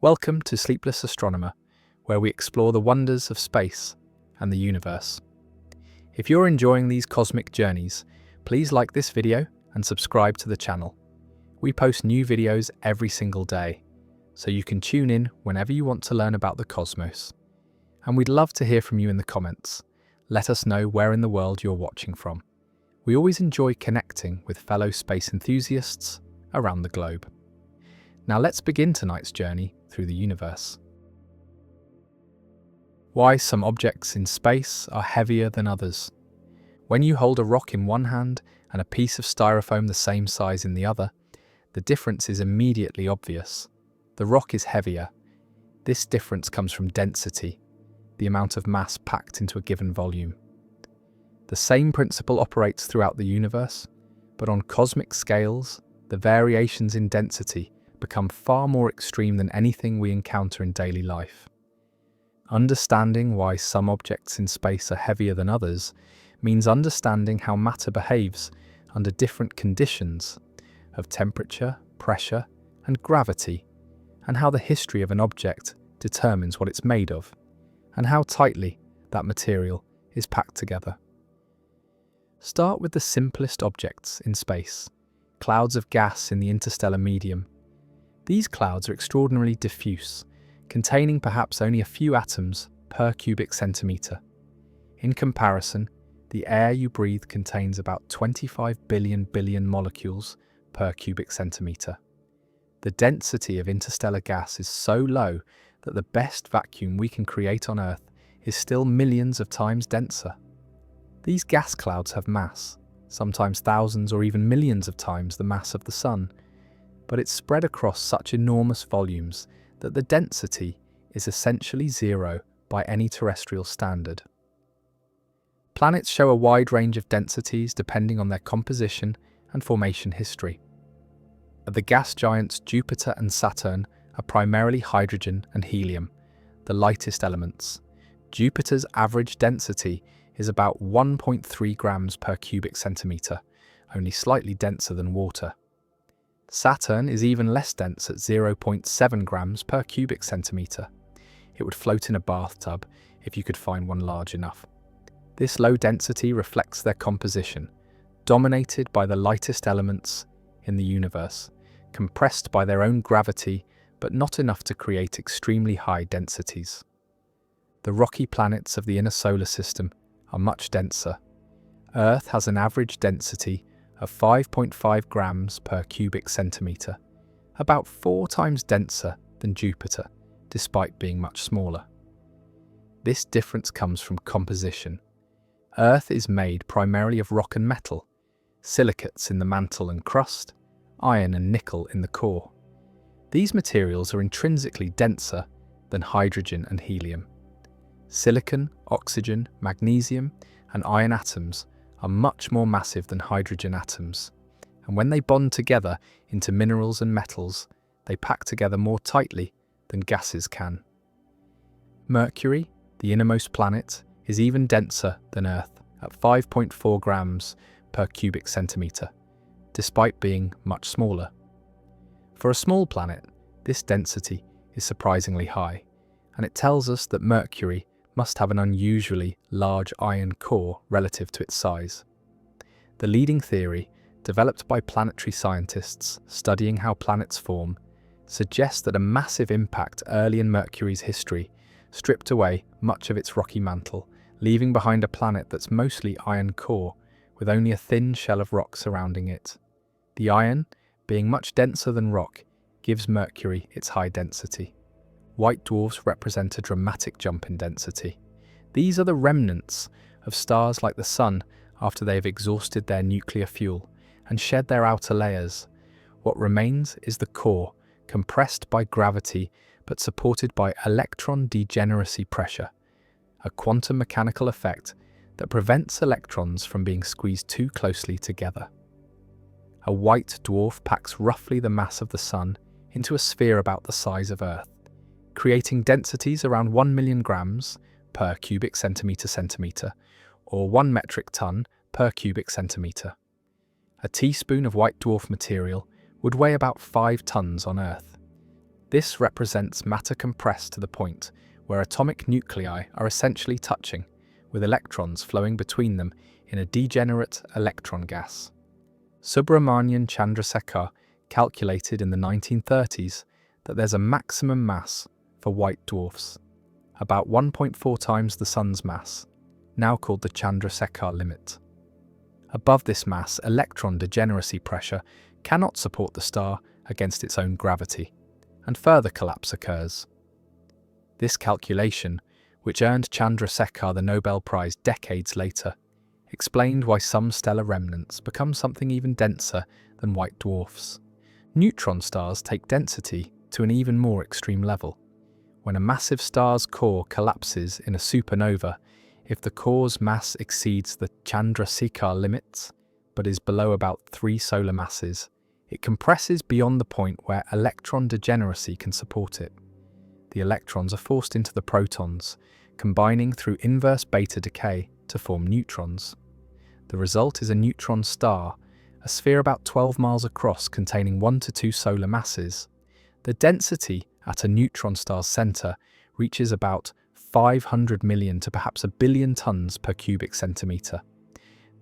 Welcome to Sleepless Astronomer, where we explore the wonders of space and the universe. If you're enjoying these cosmic journeys, please like this video and subscribe to the channel. We post new videos every single day, so you can tune in whenever you want to learn about the cosmos. And we'd love to hear from you in the comments. Let us know where in the world you're watching from. We always enjoy connecting with fellow space enthusiasts around the globe. Now let's begin tonight's journey through the universe. Why some objects in space are heavier than others. When you hold a rock in one hand and a piece of styrofoam the same size in the other, the difference is immediately obvious. The rock is heavier. This difference comes from density, the amount of mass packed into a given volume. The same principle operates throughout the universe, but on cosmic scales, the variations in density become far more extreme than anything we encounter in daily life. Understanding why some objects in space are heavier than others means understanding how matter behaves under different conditions of temperature, pressure, and gravity, and how the history of an object determines what it's made of, and how tightly that material is packed together. Start with the simplest objects in space, clouds of gas in the interstellar medium. These clouds are extraordinarily diffuse, containing perhaps only a few atoms per cubic centimetre. In comparison, the air you breathe contains about 25 billion molecules per cubic centimetre. The density of interstellar gas is so low that the best vacuum we can create on Earth is still millions of times denser. These gas clouds have mass, sometimes thousands or even millions of times the mass of the Sun, but it's spread across such enormous volumes that the density is essentially zero by any terrestrial standard. Planets show a wide range of densities depending on their composition and formation history. The gas giants Jupiter and Saturn are primarily hydrogen and helium, the lightest elements. Jupiter's average density is about 1.3 grams per cubic centimetre, only slightly denser than water. Saturn is even less dense at 0.7 grams per cubic centimetre. It would float in a bathtub if you could find one large enough. This low density reflects their composition, dominated by the lightest elements in the universe, compressed by their own gravity, but not enough to create extremely high densities. The rocky planets of the inner solar system are much denser. Earth has an average density of 5.5 grams per cubic centimetre, about 4 times denser than Jupiter, despite being much smaller. This difference comes from composition. Earth is made primarily of rock and metal, silicates in the mantle and crust, iron and nickel in the core. These materials are intrinsically denser than hydrogen and helium. Silicon, oxygen, magnesium, and iron atoms are much more massive than hydrogen atoms, and when they bond together into minerals and metals, they pack together more tightly than gases can. Mercury, the innermost planet, is even denser than Earth at 5.4 grams per cubic centimetre, despite being much smaller. For a small planet, this density is surprisingly high, and it tells us that Mercury must have an unusually large iron core relative to its size. The leading theory, developed by planetary scientists studying how planets form, suggests that a massive impact early in Mercury's history stripped away much of its rocky mantle, leaving behind a planet that's mostly iron core, with only a thin shell of rock surrounding it. The iron, being much denser than rock, gives Mercury its high density. White dwarfs represent a dramatic jump in density. These are the remnants of stars like the Sun after they have exhausted their nuclear fuel and shed their outer layers. What remains is the core, compressed by gravity but supported by electron degeneracy pressure, a quantum mechanical effect that prevents electrons from being squeezed too closely together. A white dwarf packs roughly the mass of the Sun into a sphere about the size of Earth, creating densities around 1 million grams per cubic centimetre, or 1 metric ton per cubic centimetre. A teaspoon of white dwarf material would weigh about 5 tons on Earth. This represents matter compressed to the point where atomic nuclei are essentially touching, with electrons flowing between them in a degenerate electron gas. Subrahmanyan Chandrasekhar calculated in the 1930s that there's a maximum mass for white dwarfs, about 1.4 times the Sun's mass, now called the Chandrasekhar limit. Above this mass, electron degeneracy pressure cannot support the star against its own gravity, and further collapse occurs. This calculation, which earned Chandrasekhar the Nobel Prize decades later, explained why some stellar remnants become something even denser than white dwarfs. Neutron stars take density to an even more extreme level. When a massive star's core collapses in a supernova, if the core's mass exceeds the Chandrasekhar limits, but is below about 3 solar masses, it compresses beyond the point where electron degeneracy can support it. The electrons are forced into the protons, combining through inverse beta decay to form neutrons. The result is a neutron star, a sphere about 12 miles across containing 1 to 2 solar masses. The density at a neutron star's center reaches about 500 million to perhaps 1 billion tons per cubic centimeter.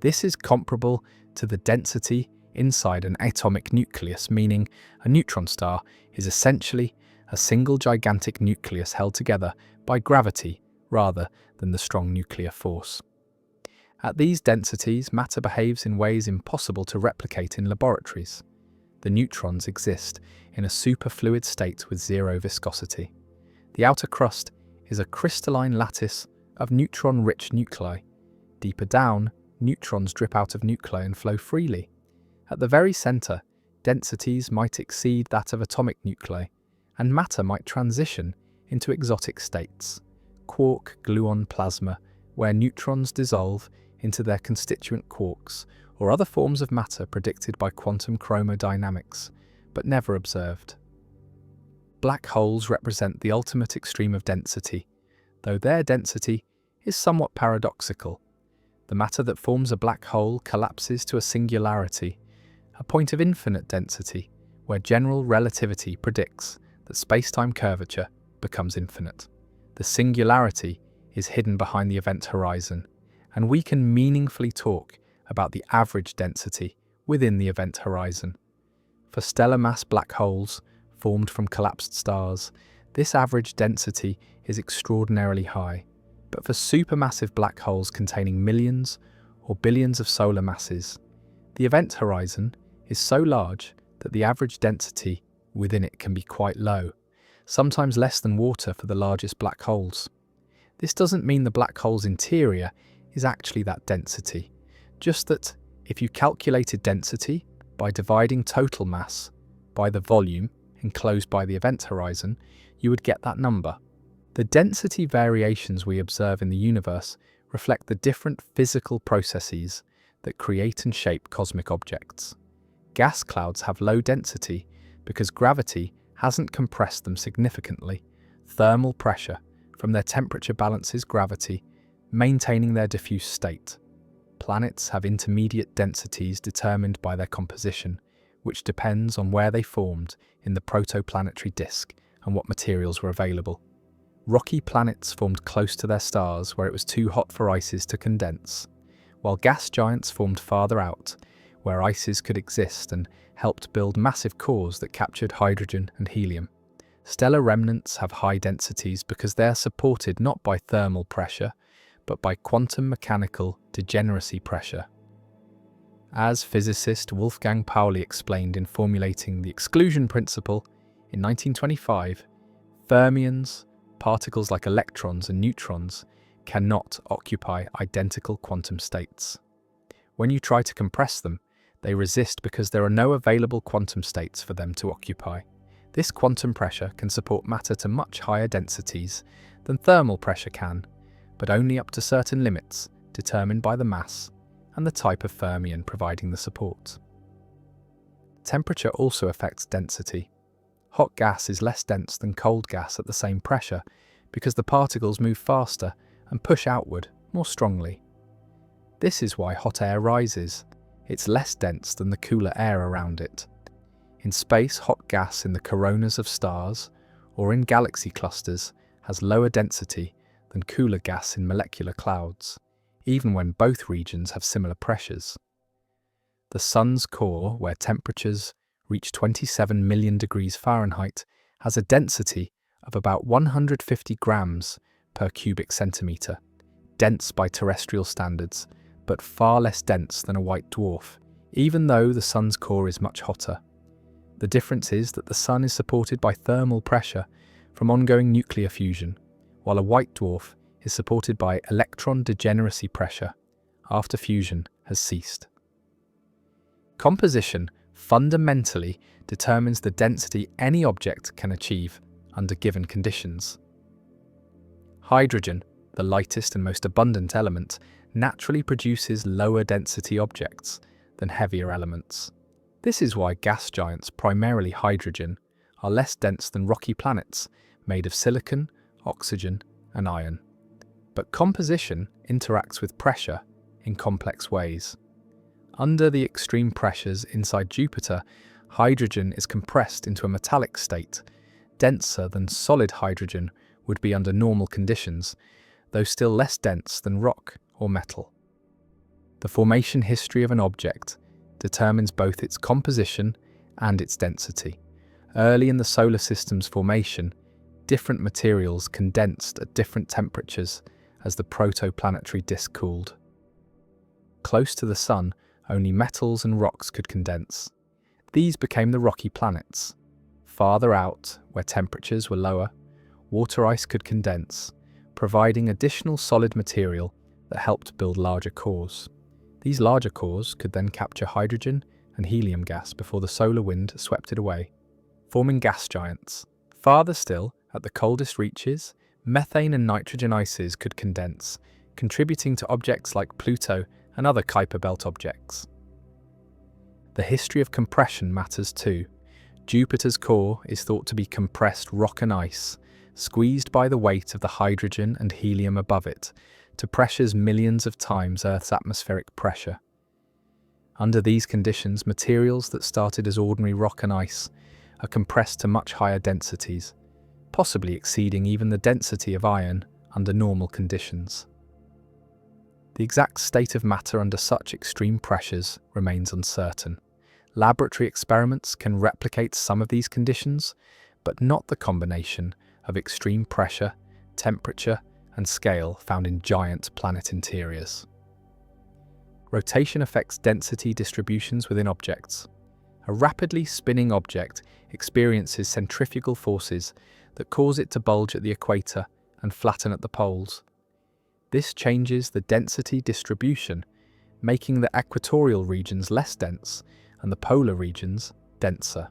This is comparable to the density inside an atomic nucleus, meaning a neutron star is essentially a single gigantic nucleus held together by gravity rather than the strong nuclear force. At these densities, matter behaves in ways impossible to replicate in laboratories. The neutrons exist in a superfluid state with zero viscosity. The outer crust is a crystalline lattice of neutron-rich nuclei. Deeper down, neutrons drip out of nuclei and flow freely. At the very center, densities might exceed that of atomic nuclei, and matter might transition into exotic states, quark-gluon plasma, where neutrons dissolve into their constituent quarks, or other forms of matter predicted by quantum chromodynamics, but never observed. Black holes represent the ultimate extreme of density, though their density is somewhat paradoxical. The matter that forms a black hole collapses to a singularity, a point of infinite density, where general relativity predicts that space-time curvature becomes infinite. The singularity is hidden behind the event horizon, and we can meaningfully talk about the average density within the event horizon. For stellar mass black holes formed from collapsed stars, this average density is extraordinarily high, but for supermassive black holes containing millions or billions of solar masses, the event horizon is so large that the average density within it can be quite low, sometimes less than water for the largest black holes. This doesn't mean the black hole's interior is actually that density, just that if you calculated density by dividing total mass by the volume enclosed by the event horizon, you would get that number. The density variations we observe in the universe reflect the different physical processes that create and shape cosmic objects. Gas clouds have low density because gravity hasn't compressed them significantly. Thermal pressure from their temperature balances gravity, maintaining their diffuse state. Planets have intermediate densities determined by their composition, which depends on where they formed in the protoplanetary disk and what materials were available. Rocky planets formed close to their stars where it was too hot for ices to condense, while gas giants formed farther out, where ices could exist and helped build massive cores that captured hydrogen and helium. Stellar remnants have high densities because they are supported not by thermal pressure, but by quantum mechanical degeneracy pressure. As physicist Wolfgang Pauli explained in formulating the exclusion principle in 1925, fermions, particles like electrons and neutrons, cannot occupy identical quantum states. When you try to compress them, they resist because there are no available quantum states for them to occupy. This quantum pressure can support matter to much higher densities than thermal pressure can, but only up to certain limits determined by the mass and the type of fermion providing the support. Temperature also affects density. Hot gas is less dense than cold gas at the same pressure because the particles move faster and push outward more strongly. This is why hot air rises. It's less dense than the cooler air around it. In space, hot gas in the coronas of stars or in galaxy clusters has lower density than cooler gas in molecular clouds, even when both regions have similar pressures. The Sun's core, where temperatures reach 27 million degrees Fahrenheit, has a density of about 150 grams per cubic centimetre, dense by terrestrial standards, but far less dense than a white dwarf, even though the Sun's core is much hotter. The difference is that the Sun is supported by thermal pressure from ongoing nuclear fusion, while a white dwarf is supported by electron degeneracy pressure after fusion has ceased. Composition fundamentally determines the density any object can achieve under given conditions. Hydrogen, the lightest and most abundant element, naturally produces lower density objects than heavier elements. This is why gas giants, primarily hydrogen, are less dense than rocky planets made of silicon, oxygen, and iron. But composition interacts with pressure in complex ways. Under the extreme pressures inside Jupiter, hydrogen is compressed into a metallic state, denser than solid hydrogen would be under normal conditions, though still less dense than rock or metal. The formation history of an object determines both its composition and its density. Early in the solar system's formation, different materials condensed at different temperatures as the protoplanetary disk cooled. Close to the Sun, only metals and rocks could condense. These became the rocky planets. Farther out, where temperatures were lower, water ice could condense, providing additional solid material that helped build larger cores. These larger cores could then capture hydrogen and helium gas before the solar wind swept it away, forming gas giants. Farther still, at the coldest reaches, methane and nitrogen ices could condense, contributing to objects like Pluto and other Kuiper Belt objects. The history of compression matters too. Jupiter's core is thought to be compressed rock and ice, squeezed by the weight of the hydrogen and helium above it, to pressures millions of times Earth's atmospheric pressure. Under these conditions, materials that started as ordinary rock and ice are compressed to much higher densities, possibly exceeding even the density of iron under normal conditions. The exact state of matter under such extreme pressures remains uncertain. Laboratory experiments can replicate some of these conditions, but not the combination of extreme pressure, temperature, and scale found in giant planet interiors. Rotation affects density distributions within objects. A rapidly spinning object experiences centrifugal forces that cause it to bulge at the equator and flatten at the poles. This changes the density distribution, making the equatorial regions less dense and the polar regions denser.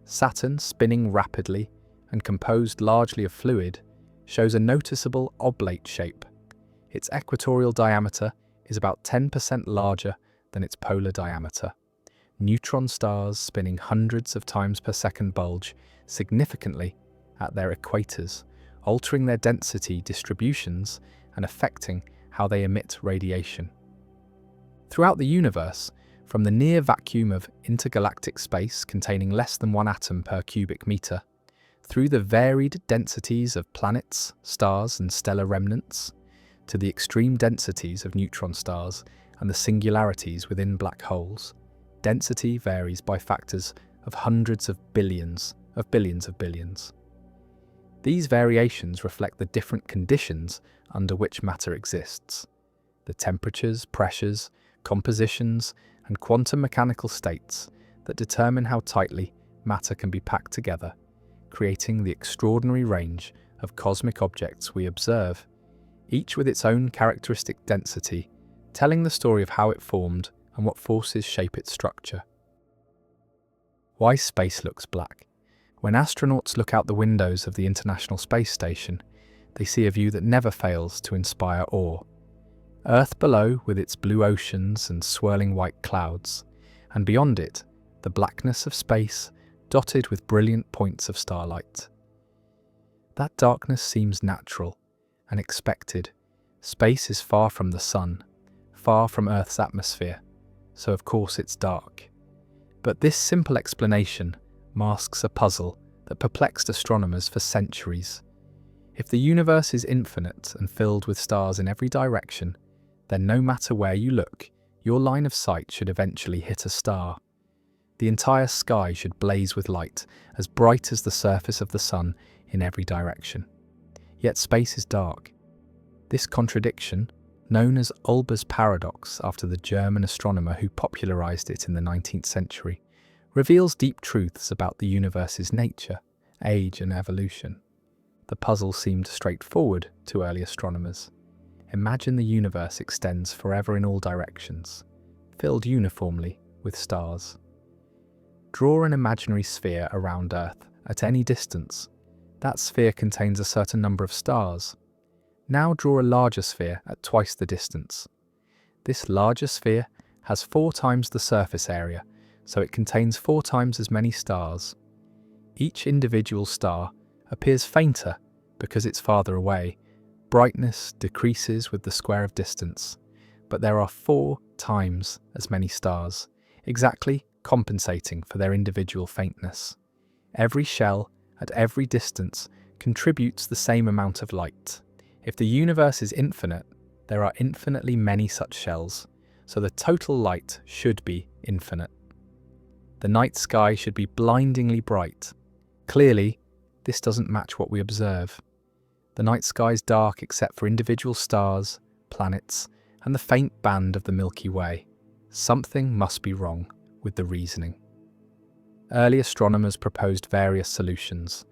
Saturn, spinning rapidly and composed largely of fluid, shows a noticeable oblate shape. Its equatorial diameter is about 10% larger than its polar diameter. Neutron stars spinning hundreds of times per second bulge significantly at their equators, altering their density distributions and affecting how they emit radiation. Throughout the universe, from the near vacuum of intergalactic space containing less than 1 atom per cubic meter, through the varied densities of planets, stars, and stellar remnants, to the extreme densities of neutron stars and the singularities within black holes, density varies by factors of hundreds of billions of billions. These variations reflect the different conditions under which matter exists, the temperatures, pressures, compositions, and quantum mechanical states that determine how tightly matter can be packed together, creating the extraordinary range of cosmic objects we observe, each with its own characteristic density, telling the story of how it formed and what forces shape its structure. Why space looks black. When astronauts look out the windows of the International Space Station, they see a view that never fails to inspire awe. Earth below, with its blue oceans and swirling white clouds, and beyond it, the blackness of space, dotted with brilliant points of starlight. That darkness seems natural and expected. Space is far from the sun, far from Earth's atmosphere, so of course it's dark. But this simple explanation masks a puzzle that perplexed astronomers for centuries. If the universe is infinite and filled with stars in every direction, then no matter where you look, your line of sight should eventually hit a star. The entire sky should blaze with light, as bright as the surface of the sun in every direction. Yet space is dark. This contradiction, known as Olbers' paradox after the German astronomer who popularized it in the 19th century, reveals deep truths about the universe's nature, age, and evolution. The puzzle seemed straightforward to early astronomers. Imagine the universe extends forever in all directions, filled uniformly with stars. Draw an imaginary sphere around Earth at any distance. That sphere contains a certain number of stars. Now draw a larger sphere at twice the distance. This larger sphere has 4 times the surface area, so it contains 4 times as many stars. Each individual star appears fainter because it's farther away. Brightness decreases with the square of distance, but there are 4 times as many stars, exactly compensating for their individual faintness. Every shell at every distance contributes the same amount of light. If the universe is infinite, there are infinitely many such shells, so the total light should be infinite. The night sky should be blindingly bright. Clearly, this doesn't match what we observe. The night sky is dark except for individual stars, planets, and the faint band of the Milky Way. Something must be wrong with the reasoning. Early astronomers proposed various solutions.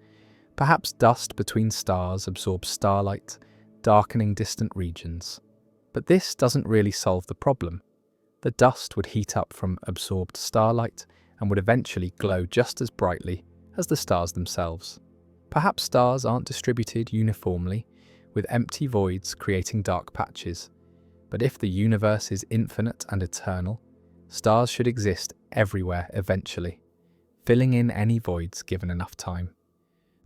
Perhaps dust between stars absorbs starlight, darkening distant regions. But this doesn't really solve the problem. The dust would heat up from absorbed starlight and would eventually glow just as brightly as the stars themselves. Perhaps stars aren't distributed uniformly, with empty voids creating dark patches. But if the universe is infinite and eternal, stars should exist everywhere eventually, filling in any voids given enough time.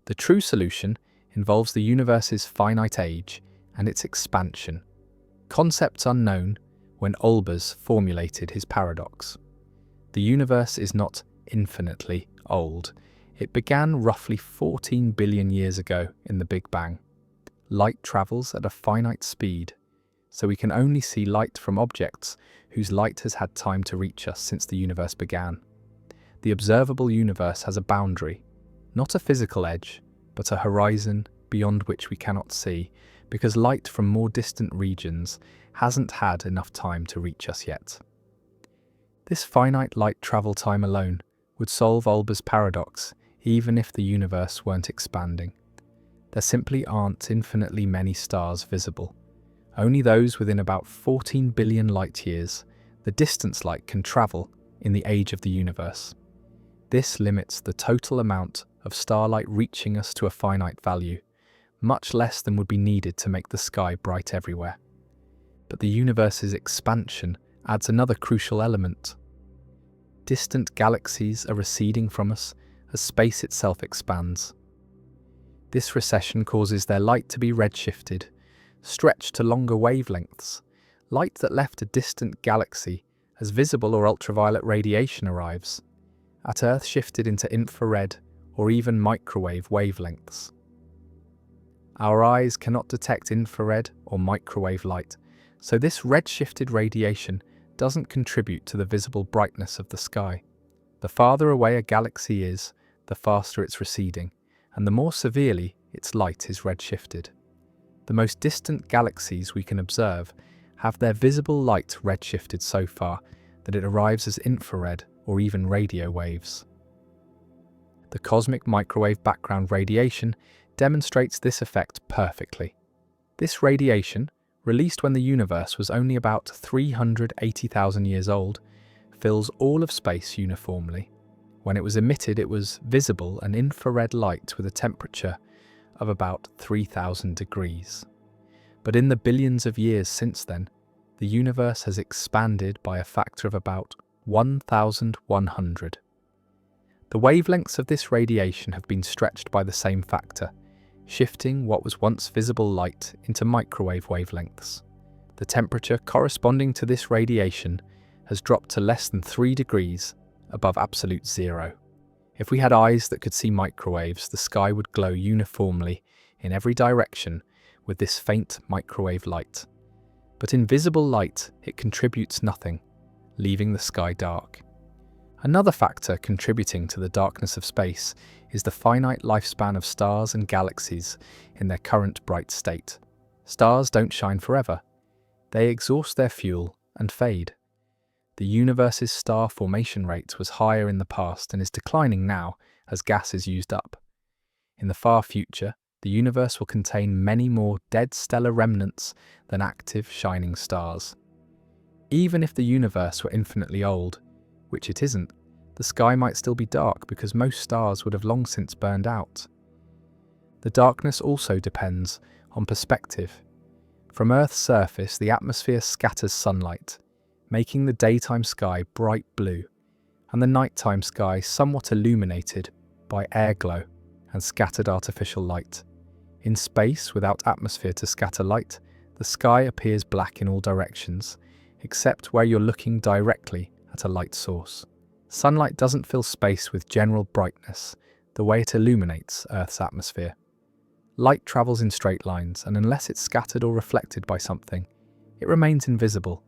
The true solution involves the universe's finite age and its expansion, concepts unknown when Olbers formulated his paradox. The universe is not infinitely old. It began roughly 14 billion years ago in the Big Bang. Light travels at a finite speed, so we can only see light from objects whose light has had time to reach us since the universe began. The observable universe has a boundary, not a physical edge, but a horizon beyond which we cannot see, because light from more distant regions hasn't had enough time to reach us yet. This finite light travel time alone would solve Olbers' paradox, even if the universe weren't expanding. There simply aren't infinitely many stars visible, only those within about 14 billion light-years, the distance light can travel in the age of the universe. This limits the total amount of starlight reaching us to a finite value, much less than would be needed to make the sky bright everywhere. But the universe's expansion adds another crucial element. Distant galaxies are receding from us as space itself expands. This recession causes their light to be redshifted, stretched to longer wavelengths. Light that left a distant galaxy as visible or ultraviolet radiation arrives, at Earth shifted into infrared or even microwave wavelengths. Our eyes cannot detect infrared or microwave light, so this redshifted radiation doesn't contribute to the visible brightness of the sky. The farther away a galaxy is, the faster it's receding, and the more severely its light is redshifted. The most distant galaxies we can observe have their visible light redshifted so far that it arrives as infrared or even radio waves. The cosmic microwave background radiation demonstrates this effect perfectly. This radiation, released when the universe was only about 380,000 years old, fills all of space uniformly. When it was emitted, it was visible and infrared light with a temperature of about 3,000 degrees. But in the billions of years since then, the universe has expanded by a factor of about 1,100. The wavelengths of this radiation have been stretched by the same factor, shifting what was once visible light into microwave wavelengths. The temperature corresponding to this radiation has dropped to less than 3 degrees above absolute zero. If we had eyes that could see microwaves, the sky would glow uniformly in every direction with this faint microwave light. But invisible light, it contributes nothing, leaving the sky dark. Another factor contributing to the darkness of space is the finite lifespan of stars and galaxies in their current bright state. Stars don't shine forever. They exhaust their fuel and fade. The universe's star formation rate was higher in the past and is declining now as gas is used up. In the far future, the universe will contain many more dead stellar remnants than active shining stars. Even if the universe were infinitely old, which it isn't, the sky might still be dark because most stars would have long since burned out. The darkness also depends on perspective. From Earth's surface, the atmosphere scatters sunlight, making the daytime sky bright blue and the nighttime sky somewhat illuminated by air glow and scattered artificial light. In space, without atmosphere to scatter light, the sky appears black in all directions, except where you're looking directly at a light source. Sunlight doesn't fill space with general brightness the way it illuminates Earth's atmosphere. Light travels in straight lines, and unless it's scattered or reflected by something, it remains invisible.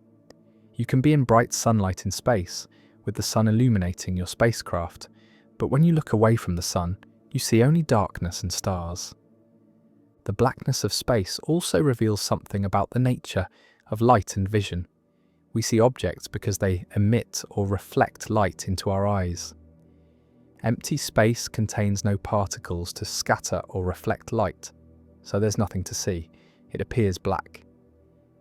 You can be in bright sunlight in space, with the sun illuminating your spacecraft, but when you look away from the sun, you see only darkness and stars. The blackness of space also reveals something about the nature of light and vision. We see objects because they emit or reflect light into our eyes. Empty space contains no particles to scatter or reflect light, so there's nothing to see. It appears black.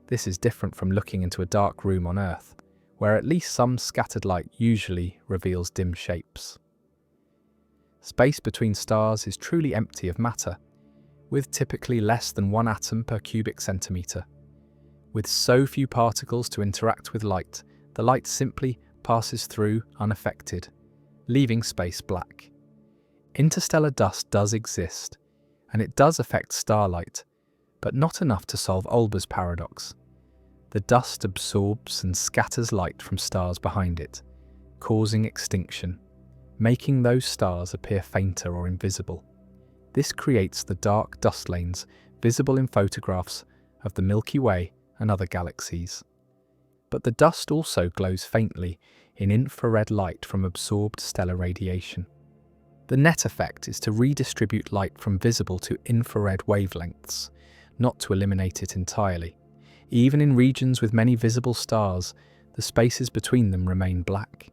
This is different from looking into a dark room on Earth, where at least some scattered light usually reveals dim shapes. Space between stars is truly empty of matter, with typically less than 1 atom per cubic centimetre. With so few particles to interact with light, the light simply passes through unaffected, leaving space black. Interstellar dust does exist, and it does affect starlight, but not enough to solve Olber's paradox. The dust absorbs and scatters light from stars behind it, causing extinction, making those stars appear fainter or invisible. This creates the dark dust lanes visible in photographs of the Milky Way and other galaxies. But the dust also glows faintly in infrared light from absorbed stellar radiation. The net effect is to redistribute light from visible to infrared wavelengths, not to eliminate it entirely. Even in regions with many visible stars, the spaces between them remain black.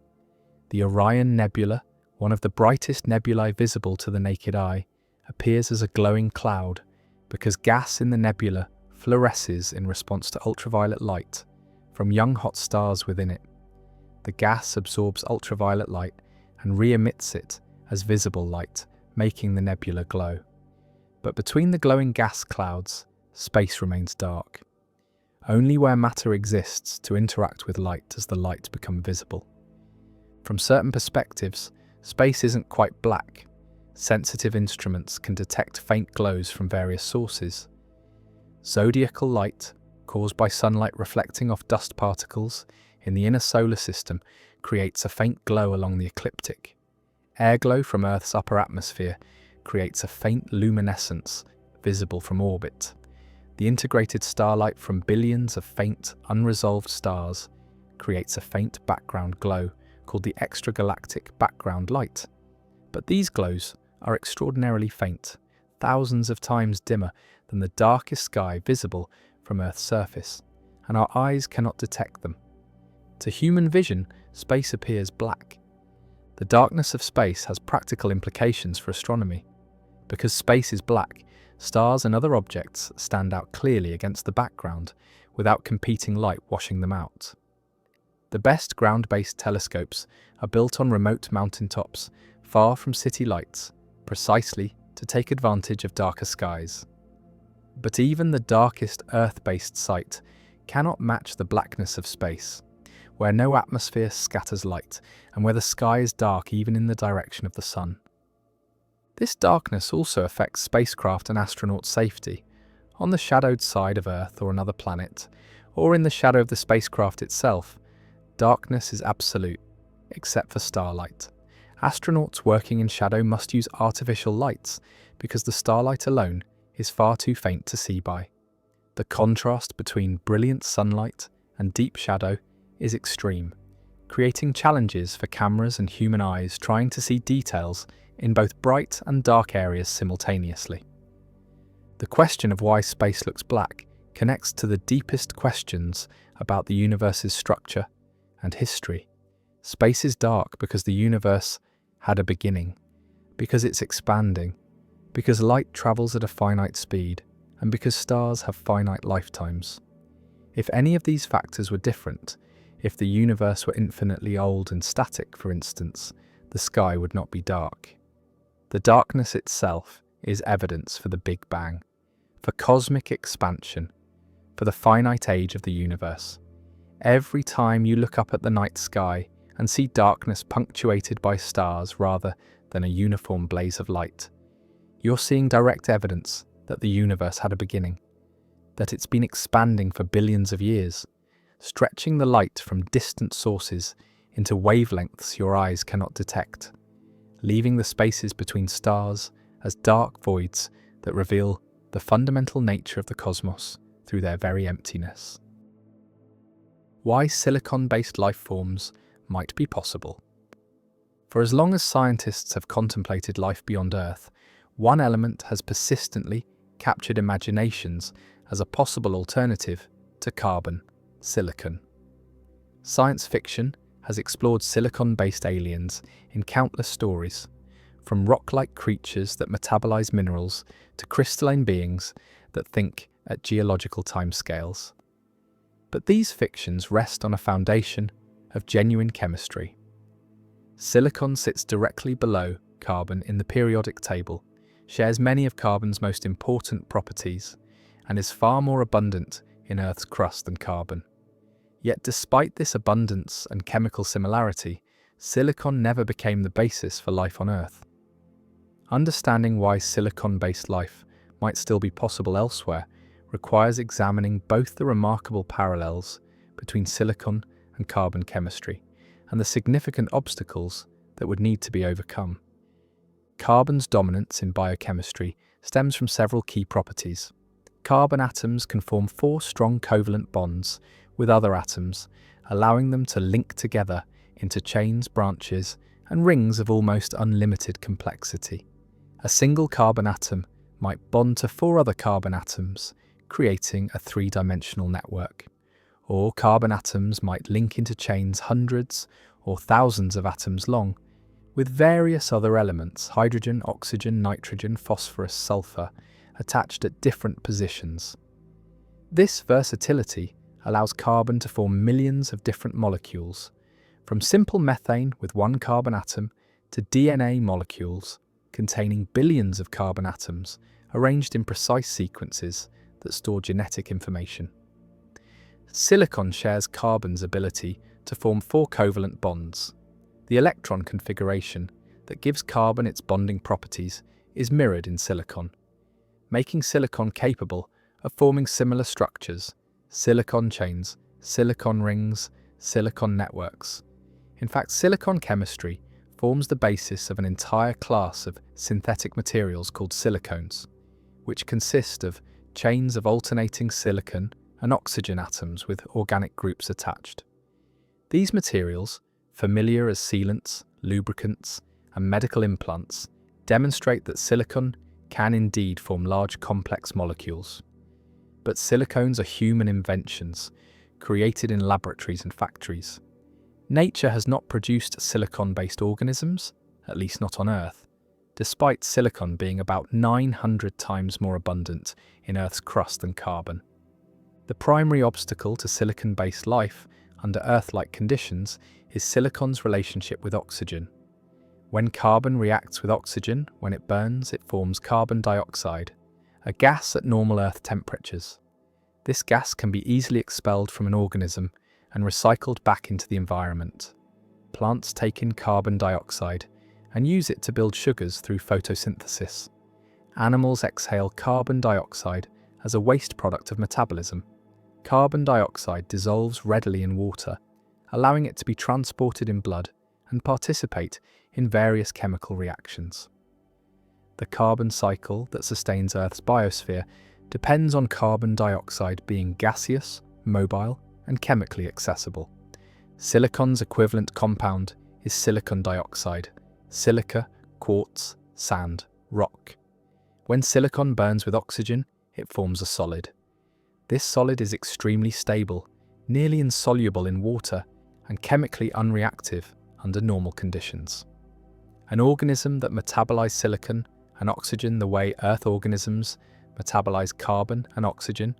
The Orion Nebula, one of the brightest nebulae visible to the naked eye, appears as a glowing cloud because gas in the nebula fluoresces in response to ultraviolet light from young hot stars within it. The gas absorbs ultraviolet light and re-emits it as visible light, making the nebula glow. But between the glowing gas clouds, space remains dark. Only where matter exists to interact with light does the light become visible. From certain perspectives, space isn't quite black. Sensitive instruments can detect faint glows from various sources. Zodiacal light, caused by sunlight reflecting off dust particles in the inner solar system, creates a faint glow along the ecliptic. Airglow from Earth's upper atmosphere creates a faint luminescence visible from orbit. The integrated starlight from billions of faint, unresolved stars creates a faint background glow called the extragalactic background light. But these glows are extraordinarily faint, thousands of times dimmer than the darkest sky visible from Earth's surface, and our eyes cannot detect them. To human vision, space appears black. The darkness of space has practical implications for astronomy. Because space is black, stars and other objects stand out clearly against the background without competing light washing them out. The best ground-based telescopes are built on remote mountaintops, far from city lights, precisely to take advantage of darker skies. But even the darkest Earth-based site cannot match the blackness of space, where no atmosphere scatters light and where the sky is dark even in the direction of the sun. This darkness also affects spacecraft and astronaut safety. On the shadowed side of Earth or another planet, or in the shadow of the spacecraft itself, darkness is absolute, except for starlight. Astronauts working in shadow must use artificial lights because the starlight alone is far too faint to see by. The contrast between brilliant sunlight and deep shadow is extreme, creating challenges for cameras and human eyes trying to see details in both bright and dark areas simultaneously. The question of why space looks black connects to the deepest questions about the universe's structure and history. Space is dark because the universe had a beginning, because it's expanding, because light travels at a finite speed, and because stars have finite lifetimes. If any of these factors were different, if the universe were infinitely old and static, for instance, the sky would not be dark. The darkness itself is evidence for the Big Bang, for cosmic expansion, for the finite age of the universe. Every time you look up at the night sky and see darkness punctuated by stars rather than a uniform blaze of light, you're seeing direct evidence that the universe had a beginning, that it's been expanding for billions of years, stretching the light from distant sources into wavelengths your eyes cannot detect, leaving the spaces between stars as dark voids that reveal the fundamental nature of the cosmos through their very emptiness. Why silicon-based life forms might be possible. For as long as scientists have contemplated life beyond Earth, one element has persistently captured imaginations as a possible alternative to carbon: silicon. Science fiction has explored silicon-based aliens in countless stories, from rock-like creatures that metabolize minerals to crystalline beings that think at geological timescales. But these fictions rest on a foundation of genuine chemistry. Silicon sits directly below carbon in the periodic table, shares many of carbon's most important properties, and is far more abundant in Earth's crust than carbon. Yet despite this abundance and chemical similarity, silicon never became the basis for life on Earth. Understanding why silicon-based life might still be possible elsewhere requires examining both the remarkable parallels between silicon and carbon chemistry and the significant obstacles that would need to be overcome. Carbon's dominance in biochemistry stems from several key properties. Carbon atoms can form 4 strong covalent bonds with other atoms, allowing them to link together into chains, branches, and rings of almost unlimited complexity. A single carbon atom might bond to 4 other carbon atoms, creating a 3-dimensional network. Or carbon atoms might link into chains hundreds or thousands of atoms long, with various other elements, hydrogen, oxygen, nitrogen, phosphorus, sulfur, attached at different positions. This versatility allows carbon to form millions of different molecules, from simple methane with 1 carbon atom to DNA molecules containing billions of carbon atoms arranged in precise sequences that store genetic information. Silicon shares carbon's ability to form 4 covalent bonds. The electron configuration that gives carbon its bonding properties is mirrored in silicon, making silicon capable of forming similar structures: silicon chains, silicon rings, silicon networks. In fact, silicon chemistry forms the basis of an entire class of synthetic materials called silicones, which consist of chains of alternating silicon and oxygen atoms with organic groups attached. These materials, familiar as sealants, lubricants, and medical implants, demonstrate that silicon can indeed form large complex molecules. But silicones are human inventions, created in laboratories and factories. Nature has not produced silicon-based organisms, at least not on Earth, despite silicon being about 900 times more abundant in Earth's crust than carbon. The primary obstacle to silicon-based life under Earth-like conditions is silicon's relationship with oxygen. When carbon reacts with oxygen, when it burns, it forms carbon dioxide, a gas at normal Earth temperatures. This gas can be easily expelled from an organism and recycled back into the environment. Plants take in carbon dioxide and use it to build sugars through photosynthesis. Animals exhale carbon dioxide as a waste product of metabolism. Carbon dioxide dissolves readily in water, allowing it to be transported in blood and participate in various chemical reactions. The carbon cycle that sustains Earth's biosphere depends on carbon dioxide being gaseous, mobile, and chemically accessible. Silicon's equivalent compound is silicon dioxide, silica, quartz, sand, rock. When silicon burns with oxygen, it forms a solid. This solid is extremely stable, nearly insoluble in water, and chemically unreactive under normal conditions. An organism that metabolizes silicon and oxygen the way Earth organisms metabolize carbon and oxygen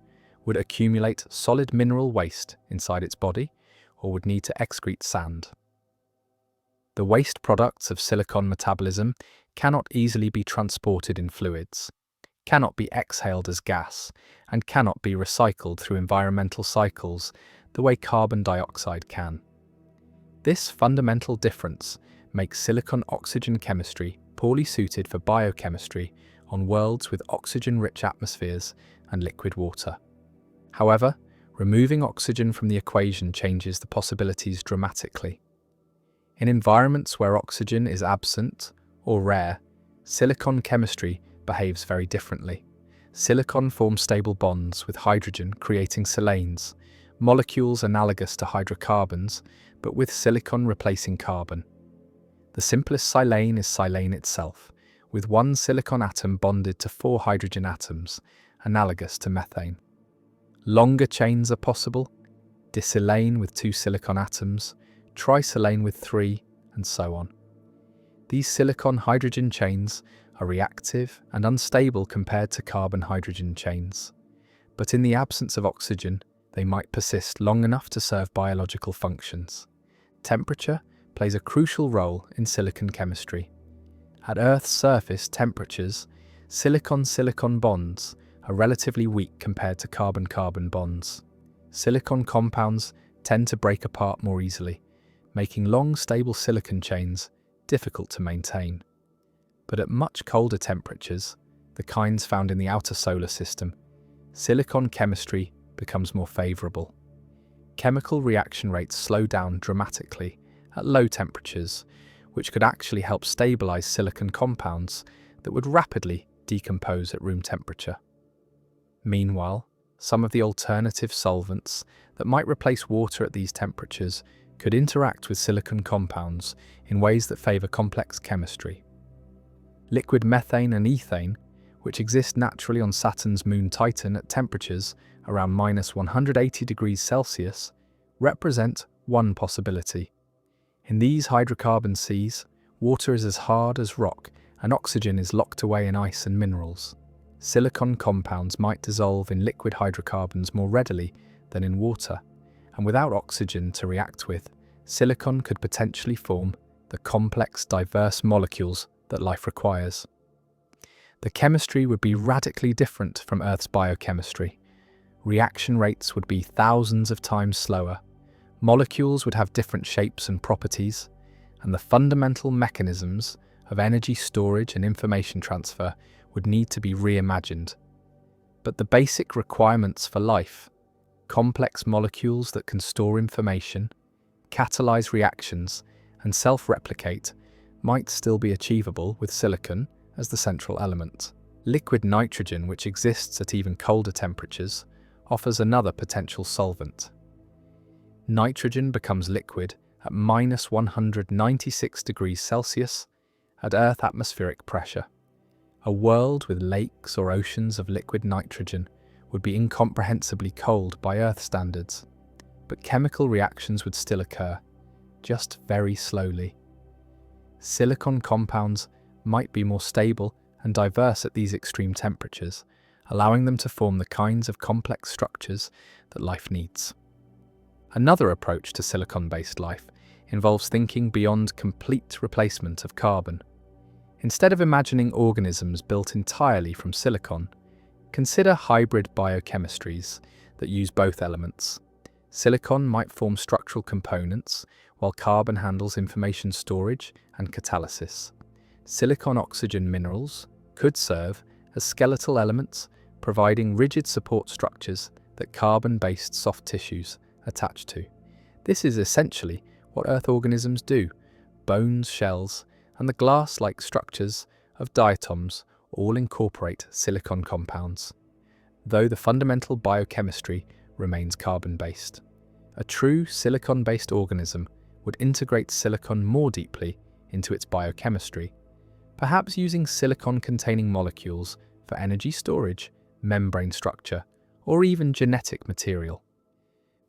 would accumulate solid mineral waste inside its body or would need to excrete sand. The waste products of silicon metabolism cannot easily be transported in fluids, cannot be exhaled as gas, and cannot be recycled through environmental cycles the way carbon dioxide can. This fundamental difference makes silicon-oxygen chemistry poorly suited for biochemistry on worlds with oxygen-rich atmospheres and liquid water. However, removing oxygen from the equation changes the possibilities dramatically. In environments where oxygen is absent or rare, silicon chemistry behaves very differently. Silicon forms stable bonds with hydrogen, creating silanes, molecules analogous to hydrocarbons, but with silicon replacing carbon. The simplest silane is silane itself, with one silicon atom bonded to 4 hydrogen atoms, analogous to methane. Longer chains are possible, disilane with 2 silicon atoms, trisilane with 3, and so on. These silicon-hydrogen chains are reactive and unstable compared to carbon-hydrogen chains, but in the absence of oxygen, they might persist long enough to serve biological functions. Temperature plays a crucial role in silicon chemistry. At Earth's surface temperatures, silicon-silicon bonds are relatively weak compared to carbon-carbon bonds. Silicon compounds tend to break apart more easily, making long, stable silicon chains difficult to maintain. But at much colder temperatures, the kinds found in the outer solar system, silicon chemistry becomes more favorable. Chemical reaction rates slow down dramatically at low temperatures, which could actually help stabilize silicon compounds that would rapidly decompose at room temperature. Meanwhile, some of the alternative solvents that might replace water at these temperatures could interact with silicon compounds in ways that favor complex chemistry. Liquid methane and ethane, which exist naturally on Saturn's moon Titan at temperatures around -180 degrees Celsius, represent one possibility. In these hydrocarbon seas, water is as hard as rock and oxygen is locked away in ice and minerals. Silicon compounds might dissolve in liquid hydrocarbons more readily than in water, and without oxygen to react with, silicon could potentially form the complex, diverse molecules that life requires. The chemistry would be radically different from Earth's biochemistry. Reaction rates would be thousands of times slower, molecules would have different shapes and properties, and the fundamental mechanisms of energy storage and information transfer would need to be reimagined. But the basic requirements for life, complex molecules that can store information, catalyze reactions, and self-replicate, might still be achievable with silicon as the central element. Liquid nitrogen, which exists at even colder temperatures, offers another potential solvent. Nitrogen becomes liquid at -196 degrees Celsius at Earth atmospheric pressure. A world with lakes or oceans of liquid nitrogen would be incomprehensibly cold by Earth standards, but chemical reactions would still occur, just very slowly. Silicon compounds might be more stable and diverse at these extreme temperatures, allowing them to form the kinds of complex structures that life needs. Another approach to silicon-based life involves thinking beyond complete replacement of carbon. Instead of imagining organisms built entirely from silicon, consider hybrid biochemistries that use both elements. Silicon might form structural components, while carbon handles information storage and catalysis. Silicon-oxygen minerals could serve as skeletal elements, providing rigid support structures that carbon-based soft tissues attach to. This is essentially what Earth organisms do. Bones, shells, and the glass-like structures of diatoms all incorporate silicon compounds, though the fundamental biochemistry remains carbon-based. A true silicon-based organism would integrate silicon more deeply into its biochemistry, perhaps using silicon-containing molecules for energy storage, membrane structure, or even genetic material.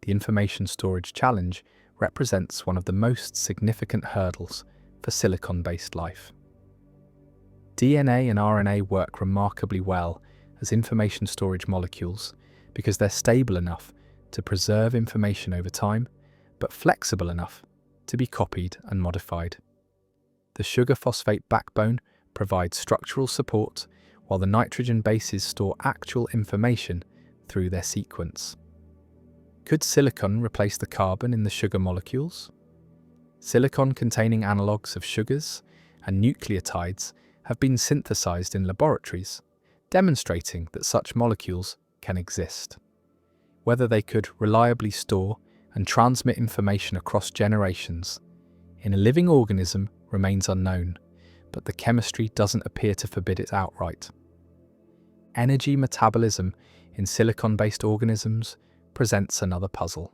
The information storage challenge represents one of the most significant hurdles for silicon-based life. DNA and RNA work remarkably well as information storage molecules because they're stable enough to preserve information over time, but flexible enough to be copied and modified. The sugar phosphate backbone provides structural support, while the nitrogen bases store actual information through their sequence. Could silicon replace the carbon in the sugar molecules? Silicon-containing analogues of sugars and nucleotides have been synthesized in laboratories, demonstrating that such molecules can exist. Whether they could reliably store and transmit information across generations in a living organism remains unknown, but the chemistry doesn't appear to forbid it outright. Energy metabolism in silicon-based organisms presents another puzzle.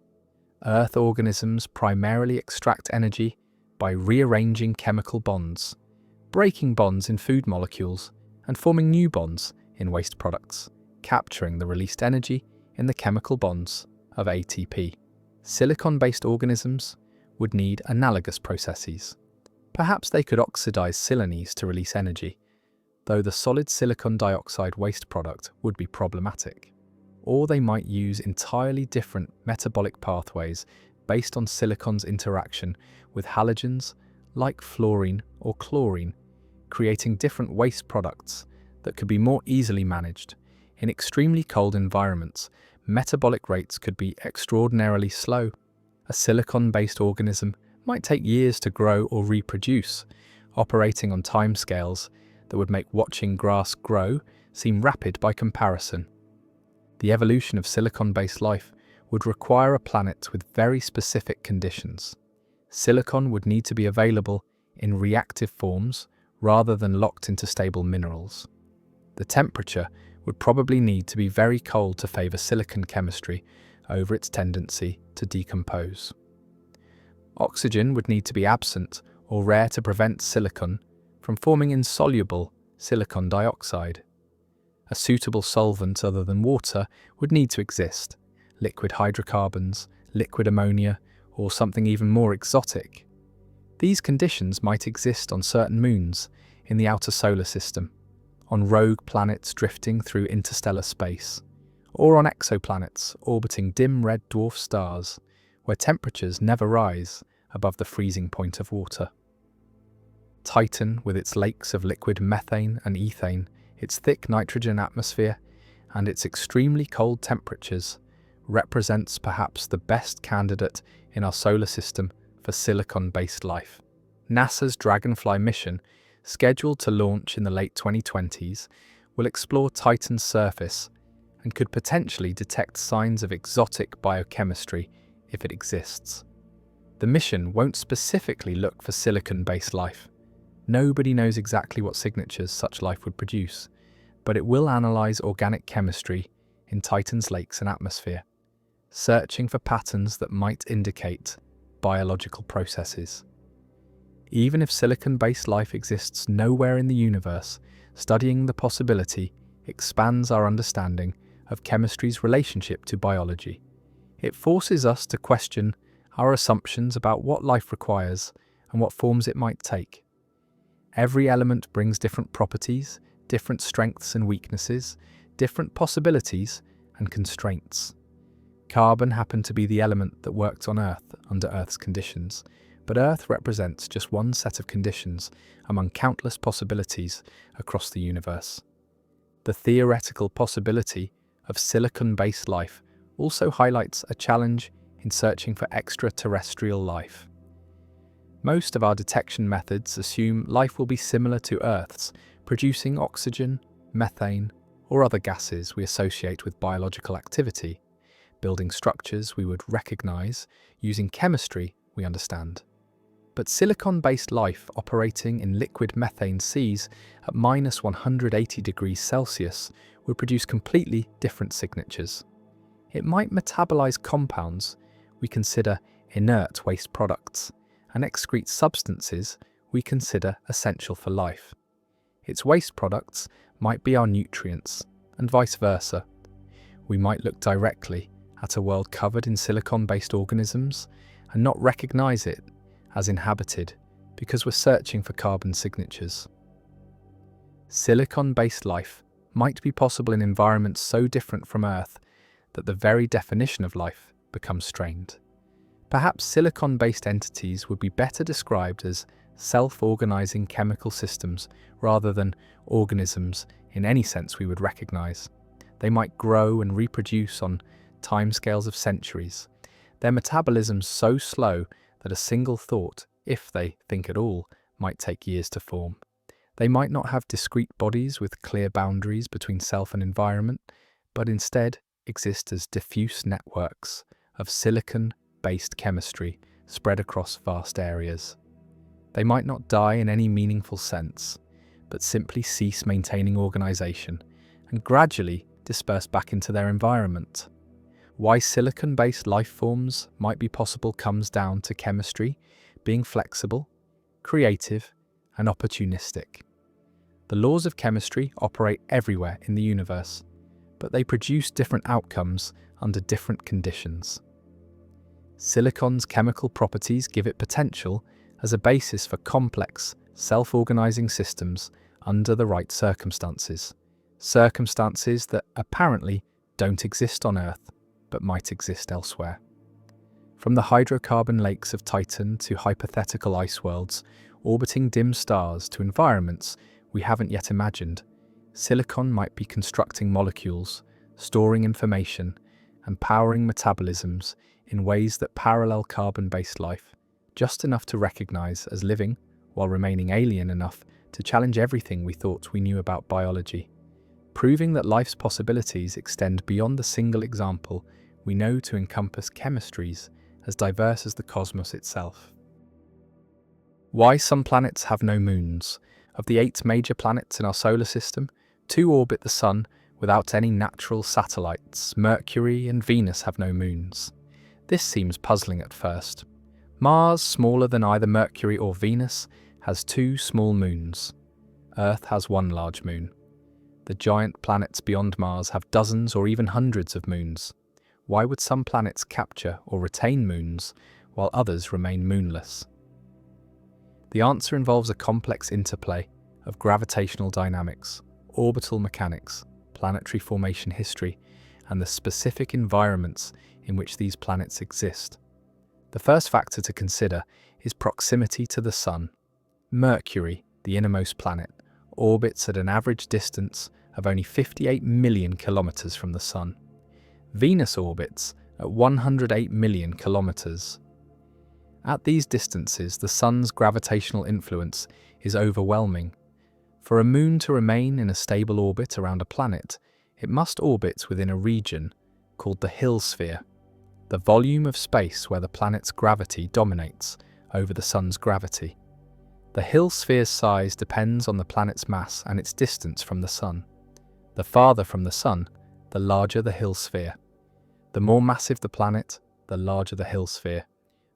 Earth organisms primarily extract energy by rearranging chemical bonds, breaking bonds in food molecules, and forming new bonds in waste products, capturing the released energy in the chemical bonds of ATP. Silicon-based organisms would need analogous processes. Perhaps they could oxidize silanese to release energy, though the solid silicon dioxide waste product would be problematic. Or they might use entirely different metabolic pathways based on silicon's interaction with halogens like fluorine or chlorine, creating different waste products that could be more easily managed. In extremely cold environments, metabolic rates could be extraordinarily slow. A silicon-based organism might take years to grow or reproduce, operating on timescales that would make watching grass grow seem rapid by comparison. The evolution of silicon-based life would require a planet with very specific conditions. Silicon would need to be available in reactive forms rather than locked into stable minerals. The temperature would probably need to be very cold to favor silicon chemistry over its tendency to decompose. Oxygen would need to be absent or rare to prevent silicon from forming insoluble silicon dioxide. A suitable solvent other than water would need to exist: liquid hydrocarbons, liquid ammonia, or something even more exotic. These conditions might exist on certain moons in the outer solar system, on rogue planets drifting through interstellar space, or on exoplanets orbiting dim red dwarf stars, where temperatures never rise above the freezing point of water. Titan, with its lakes of liquid methane and ethane, its thick nitrogen atmosphere, and its extremely cold temperatures, represents perhaps the best candidate in our solar system for silicon-based life. NASA's Dragonfly mission, scheduled to launch in the late 2020s, will explore Titan's surface and could potentially detect signs of exotic biochemistry if it exists. The mission won't specifically look for silicon-based life. Nobody knows exactly what signatures such life would produce, but it will analyze organic chemistry in Titan's lakes and atmosphere, searching for patterns that might indicate biological processes. Even if silicon-based life exists nowhere in the universe, studying the possibility expands our understanding of chemistry's relationship to biology. It forces us to question our assumptions about what life requires and what forms it might take. Every element brings different properties, different strengths and weaknesses, different possibilities and constraints. Carbon happened to be the element that worked on Earth under Earth's conditions, but Earth represents just one set of conditions among countless possibilities across the universe. The theoretical possibility of silicon-based life also highlights a challenge in searching for extraterrestrial life. Most of our detection methods assume life will be similar to Earth's, producing oxygen, methane, or other gases we associate with biological activity, building structures we would recognize using chemistry we understand. But silicon-based life operating in liquid methane seas at minus 180 degrees Celsius would produce completely different signatures. It might metabolize compounds we consider inert waste products and excrete substances we consider essential for life. Its waste products might be our nutrients, and vice versa. We might look directly at a world covered in silicon-based organisms and not recognize it as inhabited because we're searching for carbon signatures. Silicon-based life might be possible in environments so different from Earth that the very definition of life becomes strained. Perhaps silicon-based entities would be better described as self-organizing chemical systems rather than organisms in any sense we would recognize. They might grow and reproduce on timescales of centuries. Their metabolism's so slow that a single thought, if they think at all, might take years to form. They might not have discrete bodies with clear boundaries between self and environment, but instead exist as diffuse networks of silicon-based chemistry spread across vast areas. They might not die in any meaningful sense, but simply cease maintaining organization and gradually disperse back into their environment. Why silicon-based life forms might be possible comes down to chemistry being flexible, creative, and opportunistic. The laws of chemistry operate everywhere in the universe, but they produce different outcomes under different conditions. Silicon's chemical properties give it potential as a basis for complex, self-organizing systems under the right circumstances. Circumstances that apparently don't exist on Earth, but might exist elsewhere. From the hydrocarbon lakes of Titan to hypothetical ice worlds, orbiting dim stars to environments we haven't yet imagined, silicon might be constructing molecules, storing information, and powering metabolisms in ways that parallel carbon-based life, just enough to recognize as living while remaining alien enough to challenge everything we thought we knew about biology, proving that life's possibilities extend beyond the single example we know to encompass chemistries as diverse as the cosmos itself. Why some planets have no moons. Of the 8 major planets in our solar system, 2 orbit the Sun without any natural satellites. Mercury and Venus have no moons. This seems puzzling at first. Mars, smaller than either Mercury or Venus, has 2 small moons. Earth has 1 large moon. The giant planets beyond Mars have dozens or even hundreds of moons. Why would some planets capture or retain moons while others remain moonless? The answer involves a complex interplay of gravitational dynamics, orbital mechanics, planetary formation history, and the specific environments in which these planets exist. The first factor to consider is proximity to the Sun. Mercury, the innermost planet, orbits at an average distance of only 58 million kilometers from the Sun. Venus orbits at 108 million kilometers. At these distances, the Sun's gravitational influence is overwhelming. For a moon to remain in a stable orbit around a planet, it must orbit within a region called the Hill sphere, the volume of space where the planet's gravity dominates over the Sun's gravity. The Hill sphere's size depends on the planet's mass and its distance from the Sun. The farther from the Sun, the larger the Hill sphere. The more massive the planet, the larger the Hill sphere.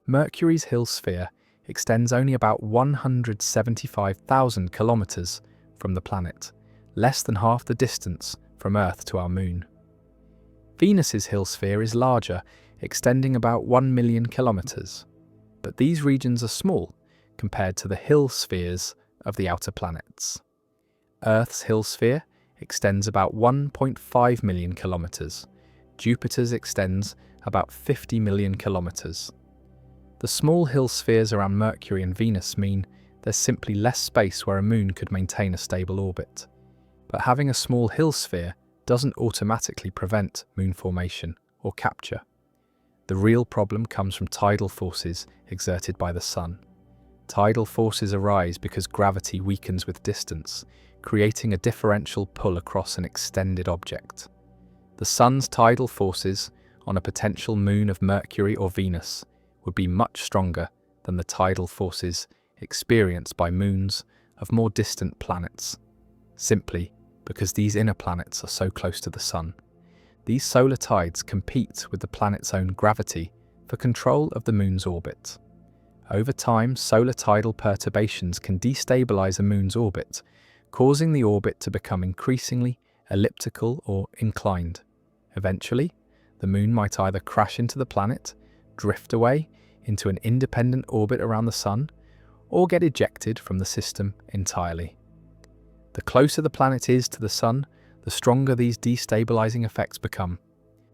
Mercury's Hill sphere extends only about 175,000 kilometers from the planet, less than half the distance from Earth to our moon. Venus's Hill sphere is larger, extending about 1 million kilometers. But these regions are small compared to the Hill spheres of the outer planets. Earth's Hill sphere extends about 1.5 million kilometers. Jupiter's extends about 50 million kilometers. The small hill spheres around Mercury and Venus mean there's simply less space where a moon could maintain a stable orbit. But having a small hill sphere doesn't automatically prevent moon formation or capture. The real problem comes from tidal forces exerted by the Sun. Tidal forces arise because gravity weakens with distance, creating a differential pull across an extended object. The Sun's tidal forces on a potential moon of Mercury or Venus would be much stronger than the tidal forces experienced by moons of more distant planets, simply because these inner planets are so close to the Sun. These solar tides compete with the planet's own gravity for control of the moon's orbit. Over time, solar tidal perturbations can destabilize a moon's orbit, causing the orbit to become increasingly elliptical or inclined. Eventually, the moon might either crash into the planet, drift away into an independent orbit around the Sun, or get ejected from the system entirely. The closer the planet is to the Sun, the stronger these destabilizing effects become.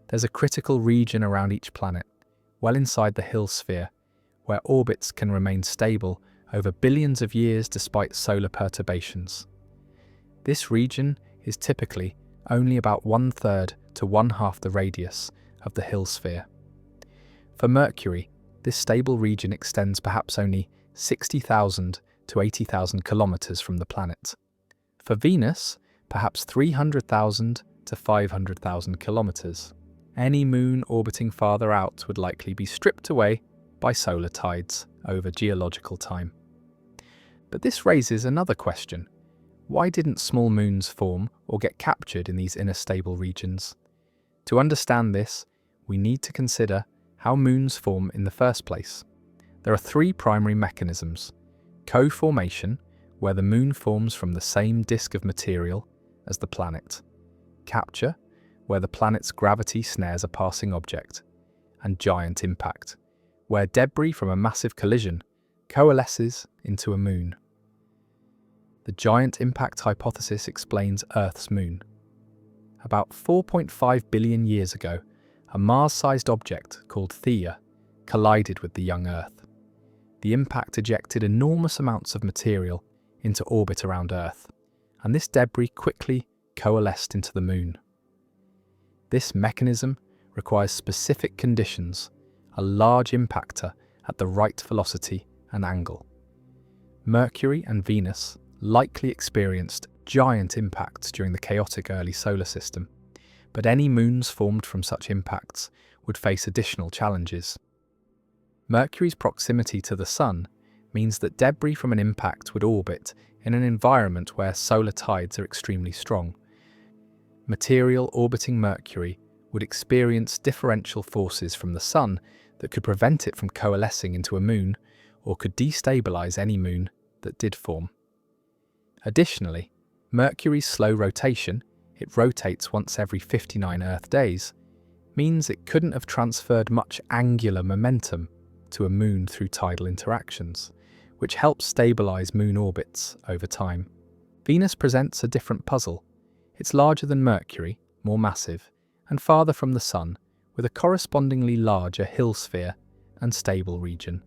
There's a critical region around each planet, well inside the Hill sphere, where orbits can remain stable over billions of years despite solar perturbations. This region is typically only about 1/3 to 1/2 the radius of the Hill sphere. For Mercury, this stable region extends perhaps only 60,000 to 80,000 kilometers from the planet. For Venus, perhaps 300,000 to 500,000 kilometers. Any moon orbiting farther out would likely be stripped away by solar tides over geological time. But this raises another question. Why didn't small moons form or get captured in these inner stable regions? To understand this, we need to consider how moons form in the first place. There are three primary mechanisms: co-formation, where the moon forms from the same disk of material as the planet; capture, where the planet's gravity snares a passing object; and giant impact, where debris from a massive collision coalesces into a moon. The giant impact hypothesis explains Earth's moon. About 4.5 billion years ago, a Mars-sized object called Theia collided with the young Earth. The impact ejected enormous amounts of material into orbit around Earth, and this debris quickly coalesced into the moon. This mechanism requires specific conditions, a large impactor at the right velocity and angle. Mercury and Venus likely experienced giant impacts during the chaotic early solar system, but any moons formed from such impacts would face additional challenges. Mercury's proximity to the Sun means that debris from an impact would orbit in an environment where solar tides are extremely strong. Material orbiting Mercury would experience differential forces from the Sun that could prevent it from coalescing into a moon, or could destabilize any moon that did form. Additionally, Mercury's slow rotation, it rotates once every 59 Earth days, means it couldn't have transferred much angular momentum to a moon through tidal interactions, which helps stabilize moon orbits over time. Venus presents a different puzzle. It's larger than Mercury, more massive, and farther from the Sun, with a correspondingly larger Hill sphere and stable region.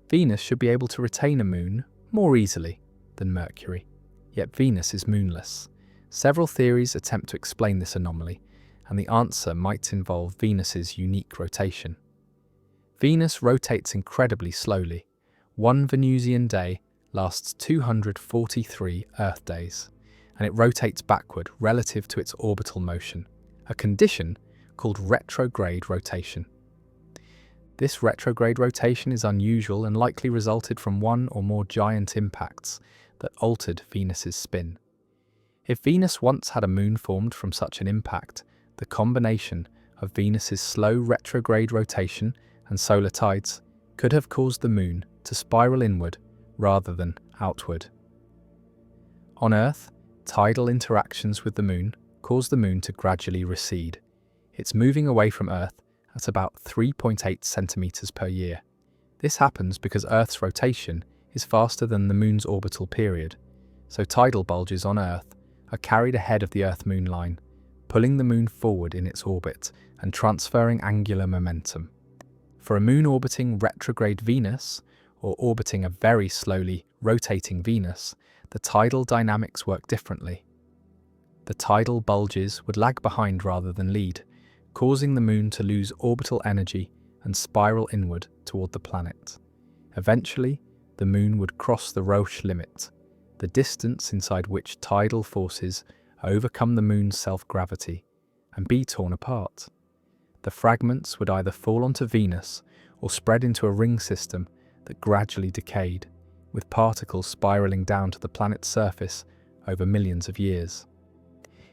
Venus should be able to retain a moon more easily than Mercury, yet Venus is moonless. Several theories attempt to explain this anomaly, and the answer might involve Venus's unique rotation. Venus rotates incredibly slowly. One Venusian day lasts 243 Earth days, and it rotates backward relative to its orbital motion, a condition called retrograde rotation. This retrograde rotation is unusual and likely resulted from one or more giant impacts that altered Venus's spin. If Venus once had a moon formed from such an impact, the combination of Venus's slow retrograde rotation and solar tides could have caused the moon to spiral inward rather than outward. On Earth, tidal interactions with the moon cause the moon to gradually recede. It's moving away from Earth at about 3.8 centimeters per year. This happens because Earth's rotation is faster than the moon's orbital period, so tidal bulges on Earth are carried ahead of the Earth-Moon line, pulling the moon forward in its orbit and transferring angular momentum. For a moon orbiting retrograde Venus, or orbiting a very slowly rotating Venus, the tidal dynamics work differently. The tidal bulges would lag behind rather than lead, causing the moon to lose orbital energy and spiral inward toward the planet. Eventually, the moon would cross the Roche limit, the distance inside which tidal forces overcome the moon's self-gravity, and be torn apart. The fragments would either fall onto Venus or spread into a ring system that gradually decayed, with particles spiraling down to the planet's surface over millions of years.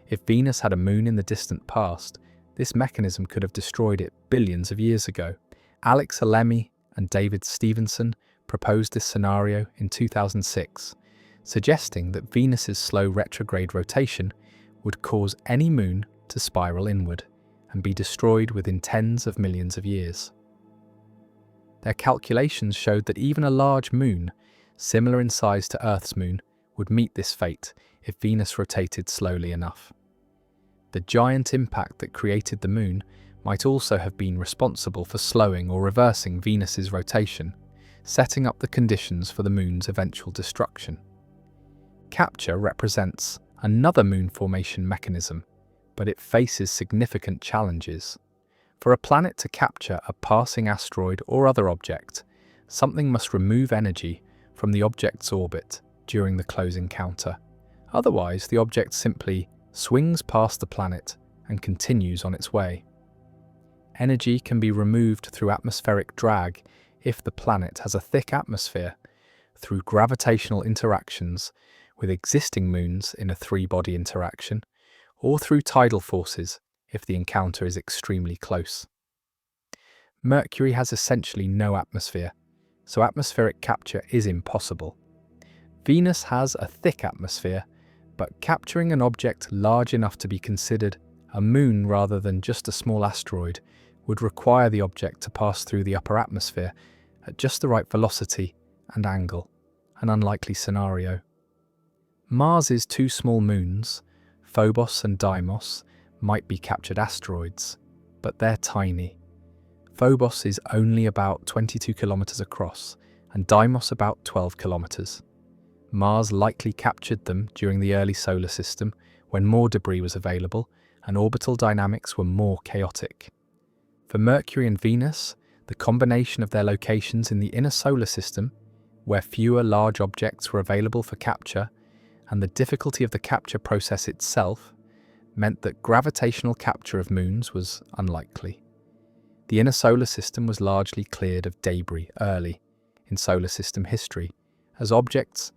If Venus had a moon in the distant past, this mechanism could have destroyed it billions of years ago. Alex Alemi and David Stevenson proposed this scenario in 2006, suggesting that Venus's slow retrograde rotation would cause any moon to spiral inward and be destroyed within tens of millions of years. Their calculations showed that even a large moon, similar in size to Earth's moon, would meet this fate if Venus rotated slowly enough. The giant impact that created the moon might also have been responsible for slowing or reversing Venus's rotation, setting up the conditions for the moon's eventual destruction. Capture represents another moon formation mechanism, but it faces significant challenges. For a planet to capture a passing asteroid or other object, something must remove energy from the object's orbit during the close encounter. Otherwise, the object simply swings past the planet and continues on its way. Energy can be removed through atmospheric drag if the planet has a thick atmosphere, through gravitational interactions with existing moons in a three-body interaction, or through tidal forces if the encounter is extremely close. Mercury has essentially no atmosphere, so atmospheric capture is impossible. Venus has a thick atmosphere, but capturing an object large enough to be considered a moon rather than just a small asteroid would require the object to pass through the upper atmosphere at just the right velocity and angle, an unlikely scenario. Mars's two small moons, Phobos and Deimos, might be captured asteroids, but they're tiny. Phobos is only about 22 kilometers across and Deimos about 12 kilometers. Mars likely captured them during the early solar system when more debris was available and orbital dynamics were more chaotic. For Mercury and Venus, the combination of their locations in the inner solar system, where fewer large objects were available for capture, and the difficulty of the capture process itself, meant that gravitational capture of moons was unlikely. The inner solar system was largely cleared of debris early in solar system history, as objects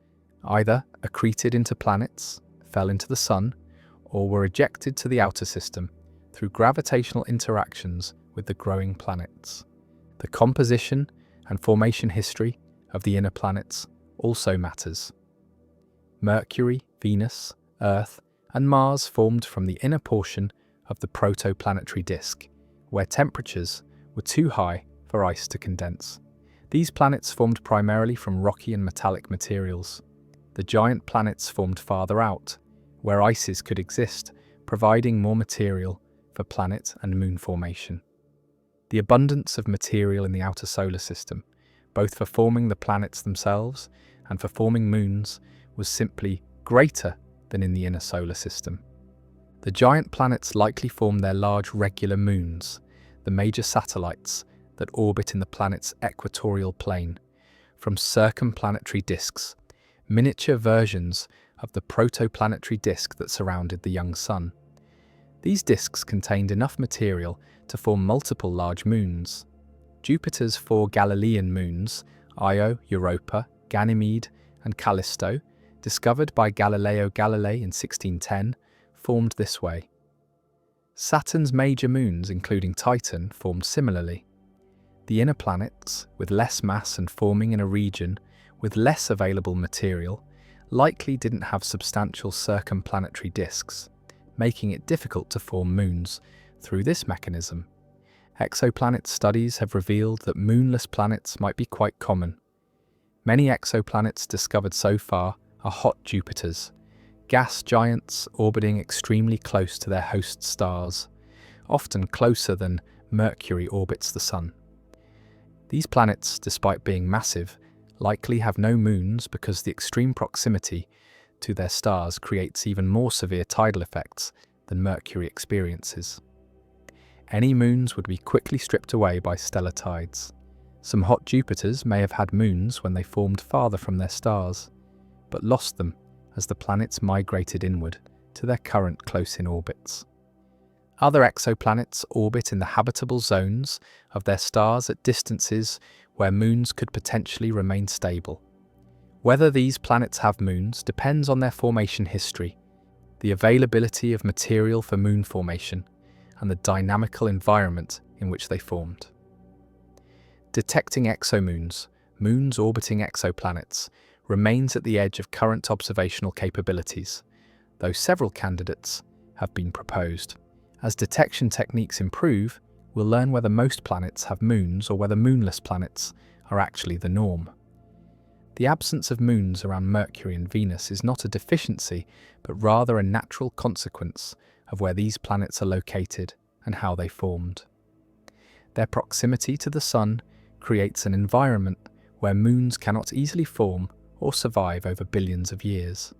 either accreted into planets, fell into the sun, or were ejected to the outer system through gravitational interactions with the growing planets. The composition and formation history of the inner planets also matters. Mercury, Venus, Earth, and Mars formed from the inner portion of the protoplanetary disk, where temperatures were too high for ice to condense. These planets formed primarily from rocky and metallic materials. The giant planets formed farther out, where ices could exist, providing more material for planet and moon formation. The abundance of material in the outer solar system, both for forming the planets themselves and for forming moons, was simply greater than in the inner solar system. The giant planets likely formed their large regular moons, the major satellites that orbit in the planet's equatorial plane, from circumplanetary disks, miniature versions of the protoplanetary disk that surrounded the young sun. These disks contained enough material to form multiple large moons. Jupiter's four Galilean moons, Io, Europa, Ganymede, and Callisto, discovered by Galileo Galilei in 1610, formed this way. Saturn's major moons, including Titan, formed similarly. The inner planets, with less mass and forming in a region with less available material, likely didn't have substantial circumplanetary disks, making it difficult to form moons through this mechanism. Exoplanet studies have revealed that moonless planets might be quite common. Many exoplanets discovered so far are hot Jupiters, gas giants orbiting extremely close to their host stars, often closer than Mercury orbits the Sun. These planets, despite being massive, likely have no moons because the extreme proximity to their stars creates even more severe tidal effects than Mercury experiences. Any moons would be quickly stripped away by stellar tides. Some hot Jupiters may have had moons when they formed farther from their stars, but lost them as the planets migrated inward to their current close-in orbits. Other exoplanets orbit in the habitable zones of their stars at distances where moons could potentially remain stable. Whether these planets have moons depends on their formation history, the availability of material for moon formation, and the dynamical environment in which they formed. Detecting exomoons, moons orbiting exoplanets, remains at the edge of current observational capabilities, though several candidates have been proposed. As detection techniques improve, we'll learn whether most planets have moons or whether moonless planets are actually the norm. The absence of moons around Mercury and Venus is not a deficiency, but rather a natural consequence of where these planets are located and how they formed. Their proximity to the Sun creates an environment where moons cannot easily form or survive over billions of years.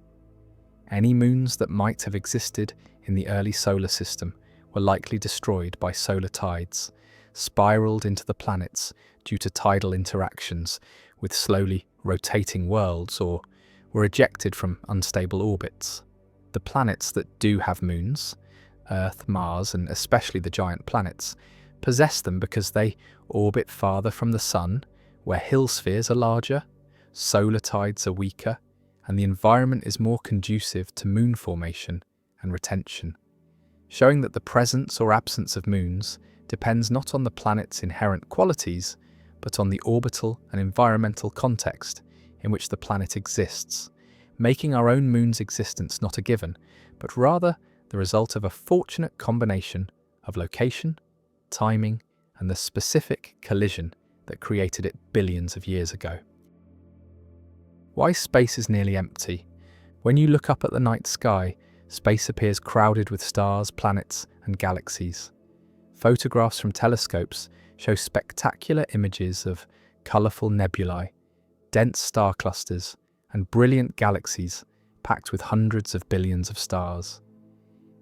Any moons that might have existed in the early solar system were likely destroyed by solar tides, spiraled into the planets due to tidal interactions with slowly rotating worlds, or were ejected from unstable orbits. The planets that do have moons, Earth, Mars, and especially the giant planets, possess them because they orbit farther from the Sun, where Hill spheres are larger, solar tides are weaker, and the environment is more conducive to moon formation and retention, showing that the presence or absence of moons depends not on the planet's inherent qualities, but on the orbital and environmental context in which the planet exists, making our own moon's existence not a given, but rather the result of a fortunate combination of location, timing, and the specific collision that created it billions of years ago. Why space is nearly empty? When you look up at the night sky, space appears crowded with stars, planets, and galaxies. Photographs from telescopes show spectacular images of colourful nebulae, dense star clusters, and brilliant galaxies packed with hundreds of billions of stars.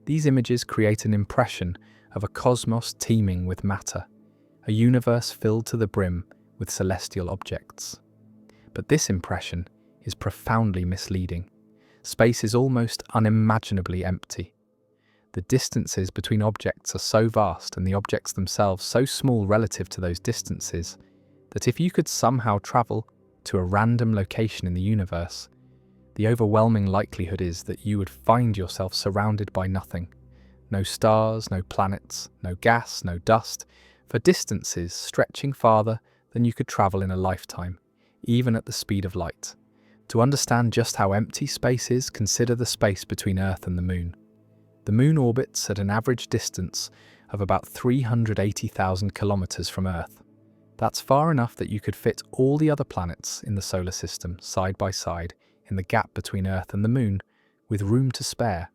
These images create an impression of a cosmos teeming with matter, a universe filled to the brim with celestial objects. But this impression is profoundly misleading. Space is almost unimaginably empty. The distances between objects are so vast and the objects themselves so small relative to those distances that if you could somehow travel to a random location in the universe, the overwhelming likelihood is that you would find yourself surrounded by nothing. No stars, no planets, no gas, no dust, for distances stretching farther than you could travel in a lifetime, even at the speed of light. To understand just how empty space is, consider the space between Earth and the Moon. The Moon orbits at an average distance of about 380,000 kilometers from Earth. That's far enough that you could fit all the other planets in the solar system side by side in the gap between Earth and the Moon, with room to spare.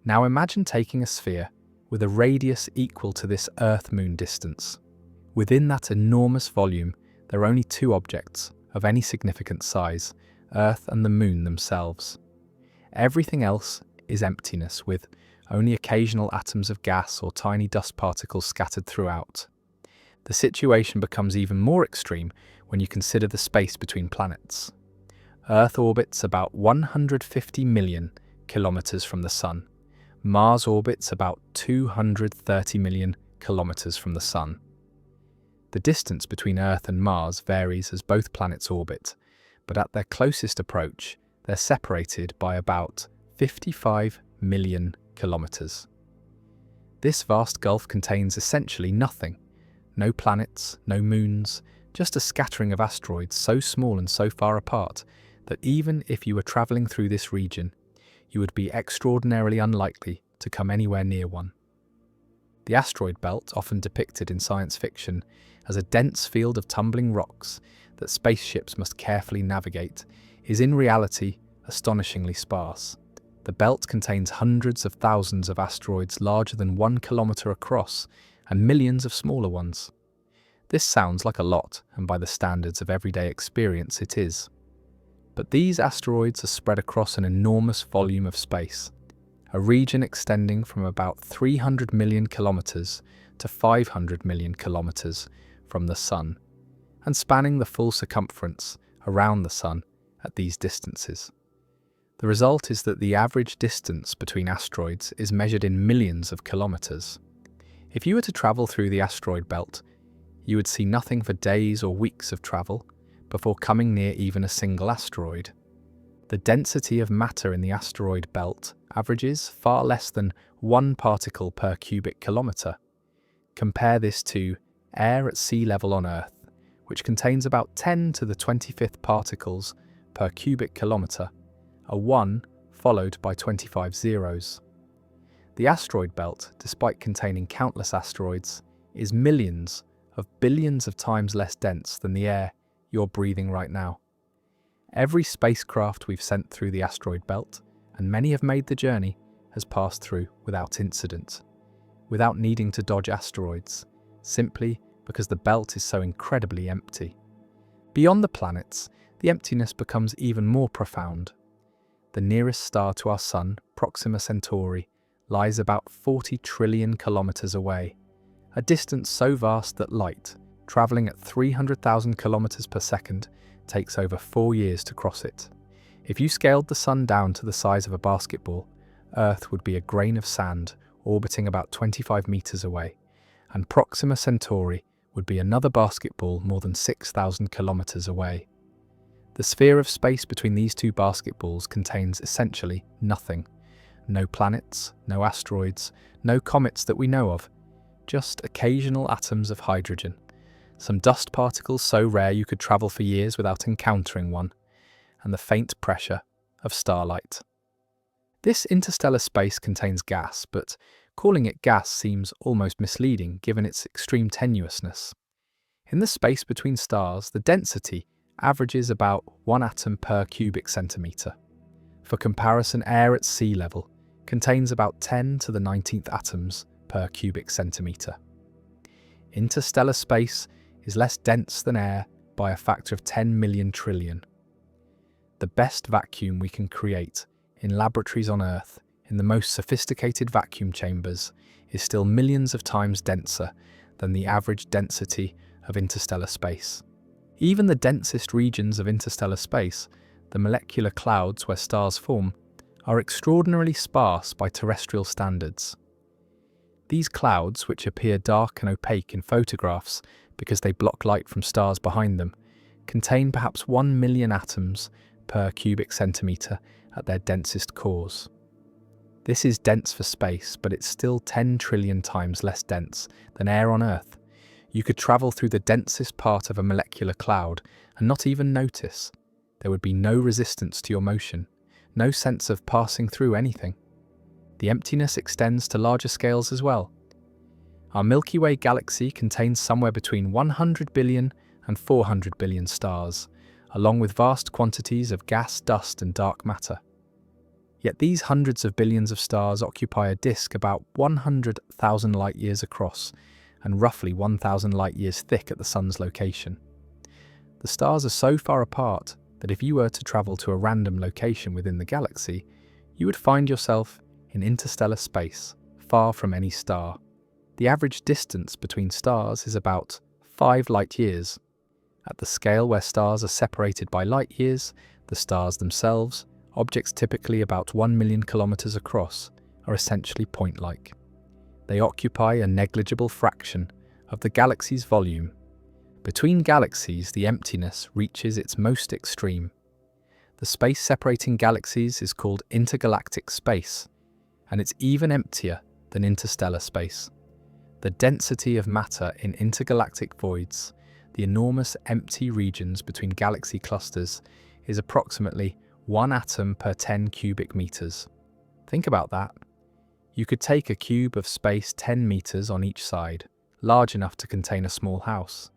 Now imagine taking a sphere with a radius equal to this Earth-Moon distance. Within that enormous volume, there are only two objects of any significant size, Earth and the Moon themselves. Everything else is emptiness, with only occasional atoms of gas or tiny dust particles scattered throughout. The situation becomes even more extreme when you consider the space between planets. Earth orbits about 150 million kilometers from the Sun. Mars orbits about 230 million kilometers from the Sun. The distance between Earth and Mars varies as both planets orbit, but at their closest approach, they're separated by about 55 million kilometers. This vast gulf contains essentially nothing. No planets, no moons, just a scattering of asteroids so small and so far apart that even if you were travelling through this region, you would be extraordinarily unlikely to come anywhere near one. The asteroid belt, often depicted in science fiction as a dense field of tumbling rocks that spaceships must carefully navigate, is in reality astonishingly sparse. The belt contains hundreds of thousands of asteroids larger than 1 kilometer across and millions of smaller ones. This sounds like a lot, and by the standards of everyday experience it is. But these asteroids are spread across an enormous volume of space, a region extending from about 300 million kilometers to 500 million kilometers from the Sun, and spanning the full circumference around the Sun at these distances. The result is that the average distance between asteroids is measured in millions of kilometers. If you were to travel through the asteroid belt, You would see nothing for days or weeks of travel before coming near even a single asteroid. The density of matter in the asteroid belt averages far less than 1 particle per cubic kilometre. Compare this to air at sea level on Earth, which contains about 10 to the 25th particles per cubic kilometre, a 1 followed by 25 zeros. The asteroid belt, despite containing countless asteroids, is millions of billions of times less dense than the air you're breathing right now. Every spacecraft we've sent through the asteroid belt, and many have made the journey, has passed through without incident, without needing to dodge asteroids, simply because the belt is so incredibly empty. Beyond the planets, the emptiness becomes even more profound. The nearest star to our Sun, Proxima Centauri, lies about 40 trillion kilometers away, a distance so vast that light, traveling at 300,000 kilometers per second, takes over 4 years to cross it. If you scaled the Sun down to the size of a basketball, Earth would be a grain of sand orbiting about 25 meters away, and Proxima Centauri would be another basketball more than 6,000 kilometers away. The sphere of space between these two basketballs contains essentially nothing. No planets, no asteroids, no comets that we know of, just occasional atoms of hydrogen, some dust particles so rare you could travel for years without encountering one, and the faint pressure of starlight. This interstellar space contains gas, but calling it gas seems almost misleading given its extreme tenuousness. In the space between stars, the density averages about 1 atom per cubic centimetre. For comparison, air at sea level contains about 10 to the 19th atoms per cubic centimetre. Interstellar space is less dense than air by a factor of 10 million trillion. The best vacuum we can create in laboratories on Earth, in the most sophisticated vacuum chambers, is still millions of times denser than the average density of interstellar space. Even the densest regions of interstellar space, the molecular clouds where stars form, are extraordinarily sparse by terrestrial standards. These clouds, which appear dark and opaque in photographs because they block light from stars behind them, contain perhaps 1 million atoms per cubic centimetre at their densest cores. This is dense for space, but it's still 10 trillion times less dense than air on Earth. You could travel through the densest part of a molecular cloud and not even notice. There would be no resistance to your motion, no sense of passing through anything. The emptiness extends to larger scales as well. Our Milky Way galaxy contains somewhere between 100 billion and 400 billion stars, along with vast quantities of gas, dust, and dark matter. Yet these hundreds of billions of stars occupy a disk about 100,000 light-years across and roughly 1,000 light-years thick at the Sun's location. The stars are so far apart that if you were to travel to a random location within the galaxy, you would find yourself in interstellar space, far from any star. The average distance between stars is about 5 light-years. At the scale where stars are separated by light-years, the stars themselves, objects typically about 1 million kilometers across, are essentially point-like. They occupy a negligible fraction of the galaxy's volume. Between galaxies, the emptiness reaches its most extreme. The space separating galaxies is called intergalactic space, and it's even emptier than interstellar space. The density of matter in intergalactic voids, the enormous empty regions between galaxy clusters, is approximately 1 atom per 10 cubic meters. Think about that. You could take a cube of space 10 meters on each side, large enough to contain a small house,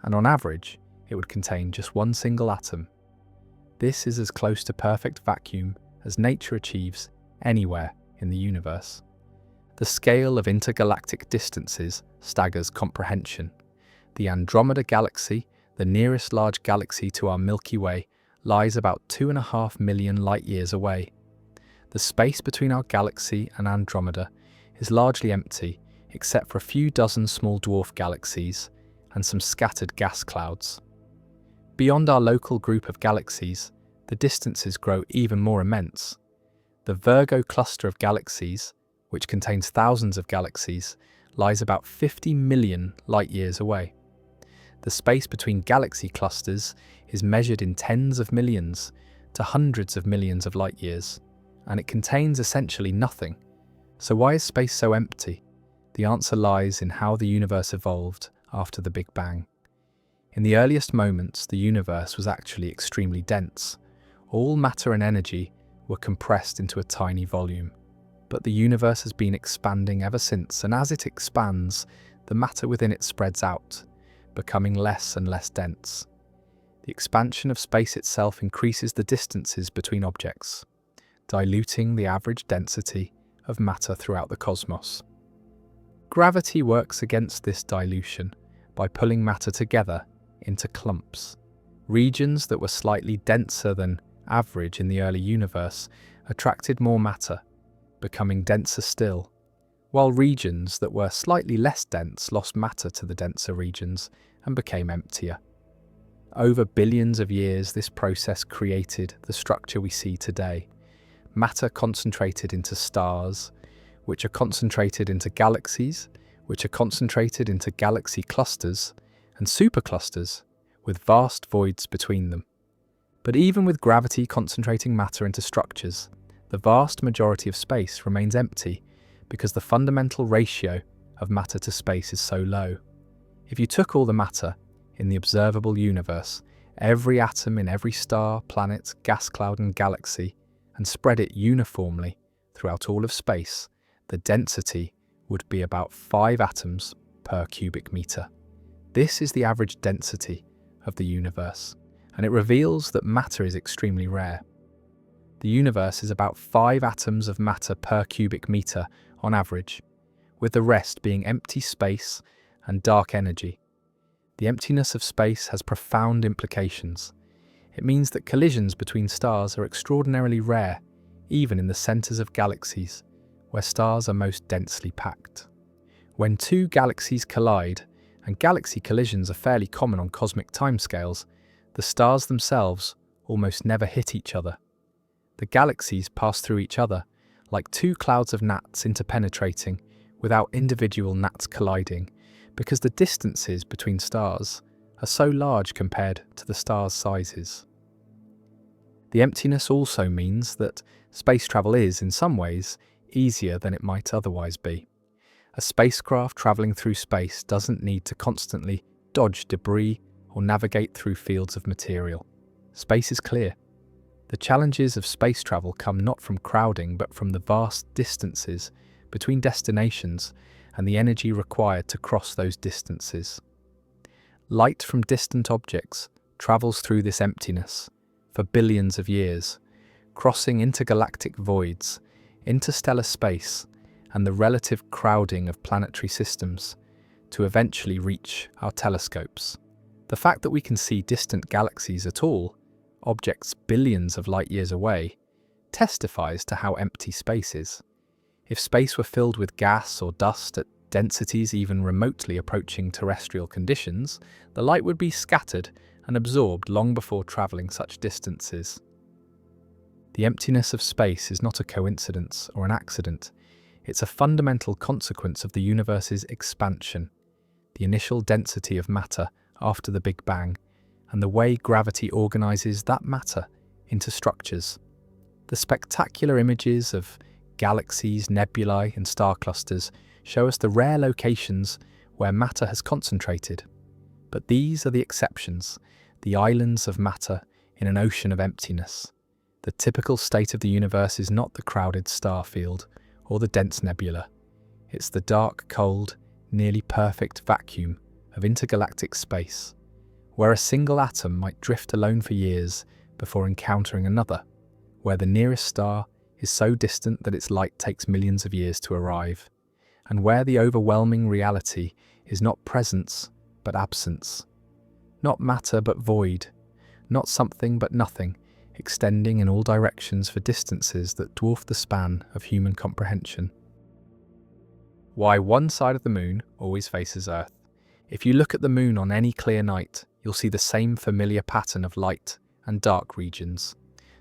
and on average, it would contain just 1 single atom. This is as close to perfect vacuum as nature achieves anywhere in the universe. The scale of intergalactic distances staggers comprehension. The Andromeda Galaxy, the nearest large galaxy to our Milky Way, lies about 2.5 million light-years away. The space between our galaxy and Andromeda is largely empty, except for a few dozen small dwarf galaxies and some scattered gas clouds. Beyond our local group of galaxies, the distances grow even more immense. The Virgo cluster of galaxies, which contains thousands of galaxies, lies about 50 million light-years away. The space between galaxy clusters is measured in tens of millions to hundreds of millions of light years, and it contains essentially nothing. So why is space so empty? The answer lies in how the universe evolved after the Big Bang. In the earliest moments, the universe was actually extremely dense. All matter and energy were compressed into a tiny volume. But the universe has been expanding ever since, and as it expands, the matter within it spreads out, becoming less and less dense. The expansion of space itself increases the distances between objects, diluting the average density of matter throughout the cosmos. Gravity works against this dilution by pulling matter together into clumps. Regions that were slightly denser than average in the early universe attracted more matter, becoming denser still, while regions that were slightly less dense lost matter to the denser regions and became emptier. Over billions of years, this process created the structure we see today. Matter concentrated into stars, which are concentrated into galaxies, which are concentrated into galaxy clusters and superclusters with vast voids between them. But even with gravity concentrating matter into structures, the vast majority of space remains empty because the fundamental ratio of matter to space is so low. If you took all the matter in the observable universe, every atom in every star, planet, gas cloud and galaxy, and spread it uniformly throughout all of space, the density would be about 5 atoms per cubic meter. This is the average density of the universe, and it reveals that matter is extremely rare. The universe is about 5 atoms of matter per cubic meter on average, with the rest being empty space and dark energy. The emptiness of space has profound implications. It means that collisions between stars are extraordinarily rare, even in the centers of galaxies, where stars are most densely packed. When two galaxies collide, and galaxy collisions are fairly common on cosmic timescales, the stars themselves almost never hit each other. The galaxies pass through each other, like two clouds of gnats interpenetrating without individual gnats colliding, because the distances between stars are so large compared to the stars' sizes. The emptiness also means that space travel is, in some ways, easier than it might otherwise be. A spacecraft travelling through space doesn't need to constantly dodge debris or navigate through fields of material. Space is clear. The challenges of space travel come not from crowding but from the vast distances between destinations and the energy required to cross those distances. Light from distant objects travels through this emptiness for billions of years, crossing intergalactic voids, interstellar space, and the relative crowding of planetary systems to eventually reach our telescopes. The fact that we can see distant galaxies at all, objects billions of light years away, testifies to how empty space is. If space were filled with gas or dust at densities even remotely approaching terrestrial conditions, the light would be scattered and absorbed long before travelling such distances. The emptiness of space is not a coincidence or an accident. It's a fundamental consequence of the universe's expansion, the initial density of matter after the Big Bang, and the way gravity organises that matter into structures. The spectacular images of galaxies, nebulae and star clusters show us the rare locations where matter has concentrated. But these are the exceptions, the islands of matter in an ocean of emptiness. The typical state of the universe is not the crowded star field or the dense nebula. It's the dark, cold, nearly perfect vacuum of intergalactic space, where a single atom might drift alone for years before encountering another, where the nearest star is so distant that its light takes millions of years to arrive, and where the overwhelming reality is not presence but absence, not matter but void, not something but nothing, extending in all directions for distances that dwarf the span of human comprehension. Why one side of the moon always faces Earth. If you look at the moon on any clear night, you'll see the same familiar pattern of light and dark regions.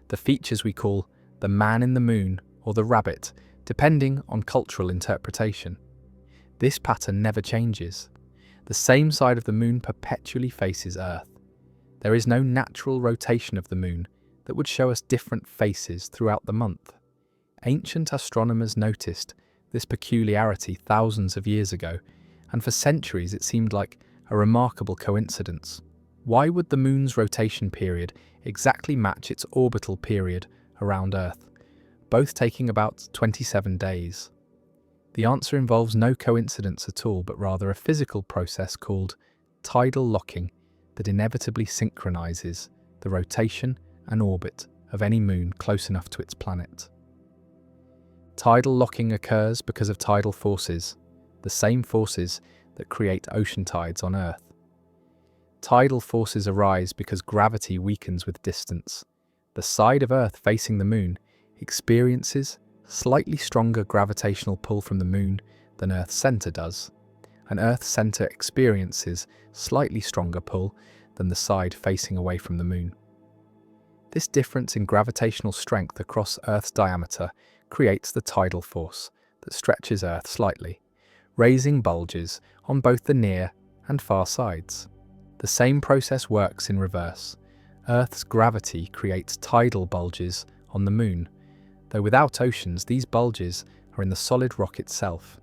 The features we call the man in the moon or the rabbit, depending on cultural interpretation. This pattern never changes. The same side of the moon perpetually faces Earth. There is no natural rotation of the moon that would show us different faces throughout the month. Ancient astronomers noticed this peculiarity thousands of years ago, and for centuries it seemed like a remarkable coincidence. Why would the moon's rotation period exactly match its orbital period around Earth, both taking about 27 days? The answer involves no coincidence at all, but rather a physical process called tidal locking that inevitably synchronizes the rotation and orbit of any moon close enough to its planet. Tidal locking occurs because of tidal forces, the same forces that create ocean tides on Earth. Tidal forces arise because gravity weakens with distance. The side of Earth facing the moon experiences slightly stronger gravitational pull from the moon than Earth's center does, and Earth's center experiences slightly stronger pull than the side facing away from the moon. This difference in gravitational strength across Earth's diameter creates the tidal force that stretches Earth slightly, raising bulges on both the near and far sides. The same process works in reverse. Earth's gravity creates tidal bulges on the moon, though without oceans these bulges are in the solid rock itself.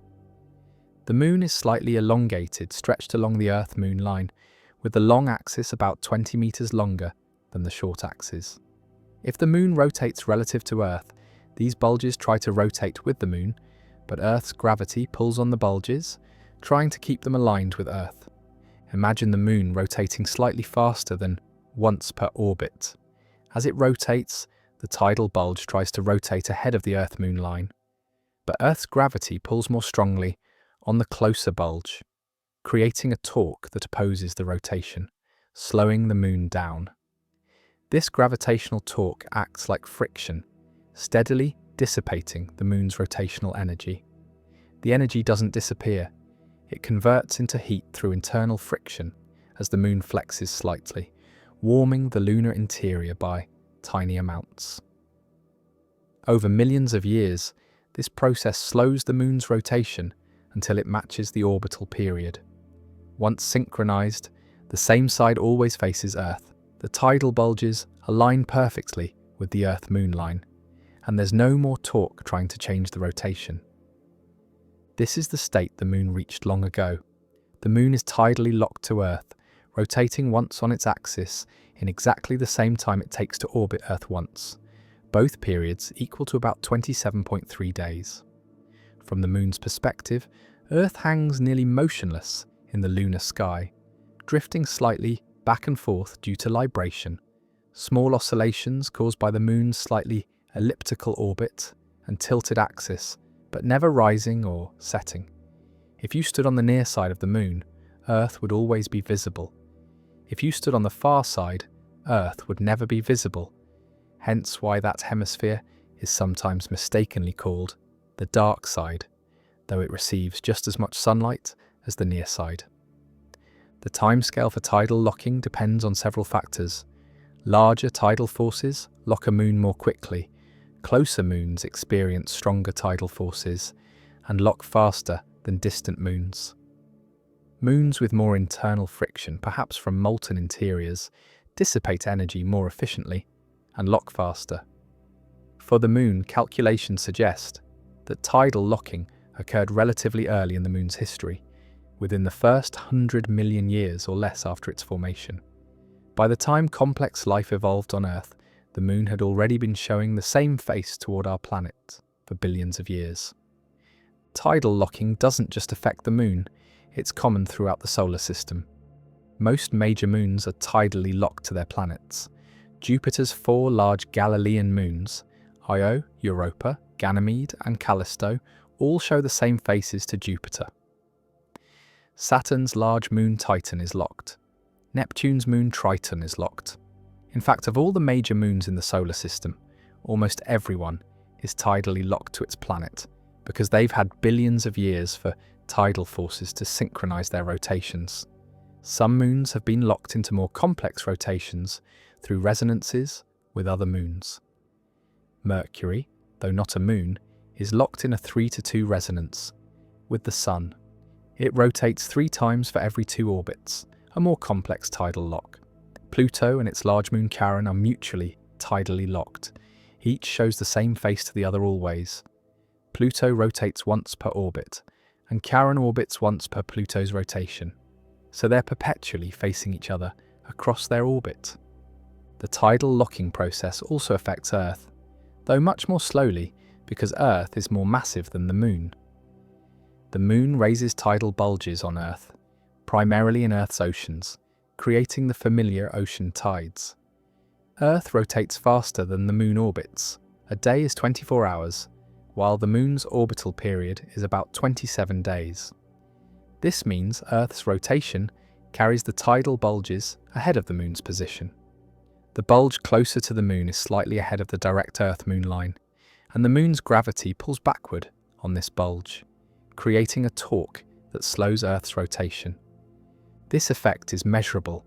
The moon is slightly elongated, stretched along the Earth-Moon line, with the long axis about 20 meters longer than the short axis. If the moon rotates relative to Earth, these bulges try to rotate with the moon, but Earth's gravity pulls on the bulges, trying to keep them aligned with Earth. Imagine the moon rotating slightly faster than once per orbit. As it rotates, the tidal bulge tries to rotate ahead of the Earth-Moon line, but Earth's gravity pulls more strongly on the closer bulge, creating a torque that opposes the rotation, slowing the moon down. This gravitational torque acts like friction, steadily dissipating the moon's rotational energy. The energy doesn't disappear. It converts into heat through internal friction as the moon flexes slightly, warming the lunar interior by tiny amounts. Over millions of years, this process slows the moon's rotation until it matches the orbital period. Once synchronized, the same side always faces Earth. The tidal bulges align perfectly with the Earth-Moon line, and there's no more torque trying to change the rotation. This is the state the moon reached long ago. The moon is tidally locked to Earth, rotating once on its axis in exactly the same time it takes to orbit Earth once, both periods equal to about 27.3 days. From the moon's perspective, Earth hangs nearly motionless in the lunar sky, drifting slightly back and forth due to libration, small oscillations caused by the moon's slightly elliptical orbit and tilted axis, but never rising or setting. If you stood on the near side of the moon, Earth would always be visible. If you stood on the far side, Earth would never be visible, hence why that hemisphere is sometimes mistakenly called the dark side, though it receives just as much sunlight as the near side. The timescale for tidal locking depends on several factors. Larger tidal forces lock a moon more quickly, closer moons experience stronger tidal forces and lock faster than distant moons. Moons with more internal friction, perhaps from molten interiors, dissipate energy more efficiently and lock faster. For the moon, calculations suggest that tidal locking occurred relatively early in the moon's history, within the first 100 million years or less after its formation. By the time complex life evolved on Earth, the moon had already been showing the same face toward our planet for billions of years. Tidal locking doesn't just affect the moon, it's common throughout the solar system. Most major moons are tidally locked to their planets. Jupiter's 4 large Galilean moons, Io, Europa, Ganymede, and Callisto, all show the same faces to Jupiter. Saturn's large moon Titan is locked. Neptune's moon Triton is locked. In fact, of all the major moons in the solar system, almost everyone is tidally locked to its planet, because they've had billions of years for tidal forces to synchronize their rotations. Some moons have been locked into more complex rotations through resonances with other moons. Mercury, though not a moon, is locked in a 3:2 resonance with the Sun. It rotates 3 times for every 2 orbits, a more complex tidal lock. Pluto and its large moon Charon are mutually tidally locked. Each shows the same face to the other always. Pluto rotates once per orbit, and Charon orbits once per Pluto's rotation, so they're perpetually facing each other across their orbit. The tidal locking process also affects Earth, though much more slowly because Earth is more massive than the Moon. The Moon raises tidal bulges on Earth, primarily in Earth's oceans, creating the familiar ocean tides. Earth rotates faster than the Moon orbits. A day is 24 hours, while the Moon's orbital period is about 27 days. This means Earth's rotation carries the tidal bulges ahead of the Moon's position. The bulge closer to the Moon is slightly ahead of the direct Earth-Moon line, and the Moon's gravity pulls backward on this bulge, creating a torque that slows Earth's rotation. This effect is measurable.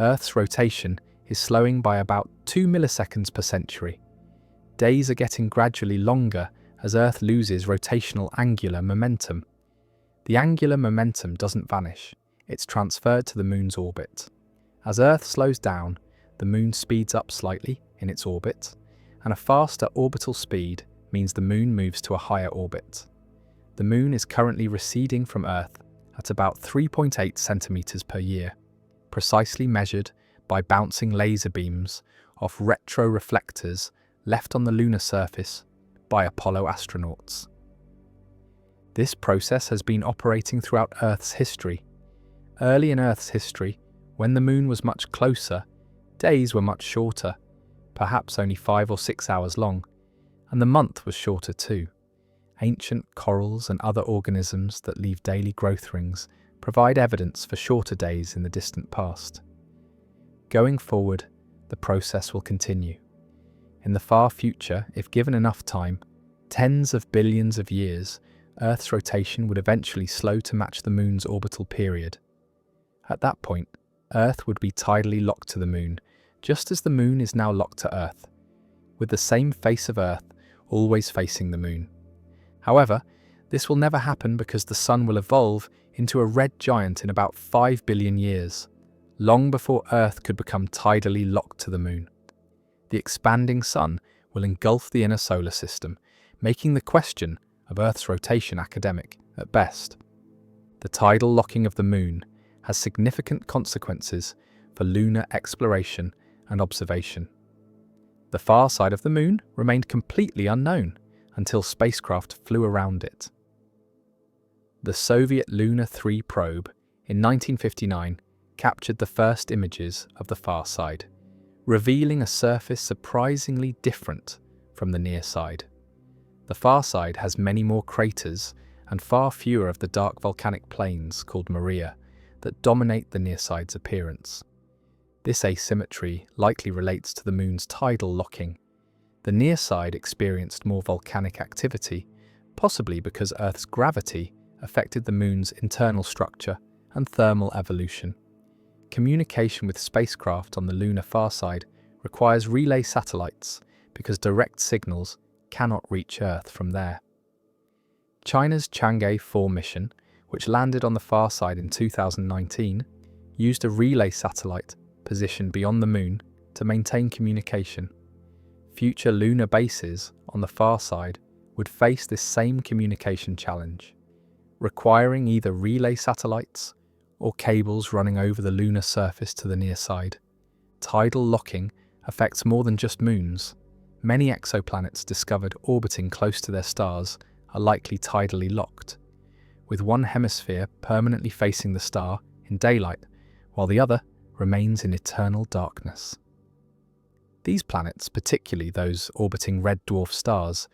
Earth's rotation is slowing by about 2 milliseconds per century. Days are getting gradually longer as Earth loses rotational angular momentum. The angular momentum doesn't vanish, it's transferred to the Moon's orbit. As Earth slows down, the Moon speeds up slightly in its orbit, and a faster orbital speed means the Moon moves to a higher orbit. The Moon is currently receding from Earth at about 3.8 centimeters per year, precisely measured by bouncing laser beams off retroreflectors left on the lunar surface by Apollo astronauts. This process has been operating throughout Earth's history. Early in Earth's history, when the Moon was much closer, days were much shorter, perhaps only 5 or 6 hours long, and the month was shorter too. Ancient corals and other organisms that leave daily growth rings provide evidence for shorter days in the distant past. Going forward, the process will continue. In the far future, if given enough time, tens of billions of years, Earth's rotation would eventually slow to match the Moon's orbital period. At that point, Earth would be tidally locked to the Moon, just as the Moon is now locked to Earth, with the same face of Earth always facing the Moon. However, this will never happen because the Sun will evolve into a red giant in about 5 billion years, long before Earth could become tidally locked to the Moon. The expanding Sun will engulf the inner solar system, making the question of Earth's rotation academic at best. The tidal locking of the Moon has significant consequences for lunar exploration and observation. The far side of the Moon remained completely unknown until spacecraft flew around it. The Soviet Luna 3 probe in 1959 captured the first images of the far side, revealing a surface surprisingly different from the near side. The far side has many more craters and far fewer of the dark volcanic plains called Maria that dominate the near side's appearance. This asymmetry likely relates to the Moon's tidal locking. The near side experienced more volcanic activity, possibly because Earth's gravity affected the Moon's internal structure and thermal evolution. Communication with spacecraft on the lunar far side requires relay satellites because direct signals cannot reach Earth from there. China's Chang'e 4 mission, which landed on the far side in 2019, used a relay satellite positioned beyond the Moon to maintain communication. Future lunar bases on the far side would face this same communication challenge, requiring either relay satellites or cables running over the lunar surface to the near side. Tidal locking affects more than just moons. Many exoplanets discovered orbiting close to their stars are likely tidally locked, with one hemisphere permanently facing the star in daylight, while the other remains in eternal darkness. These planets, particularly those orbiting red dwarf stars,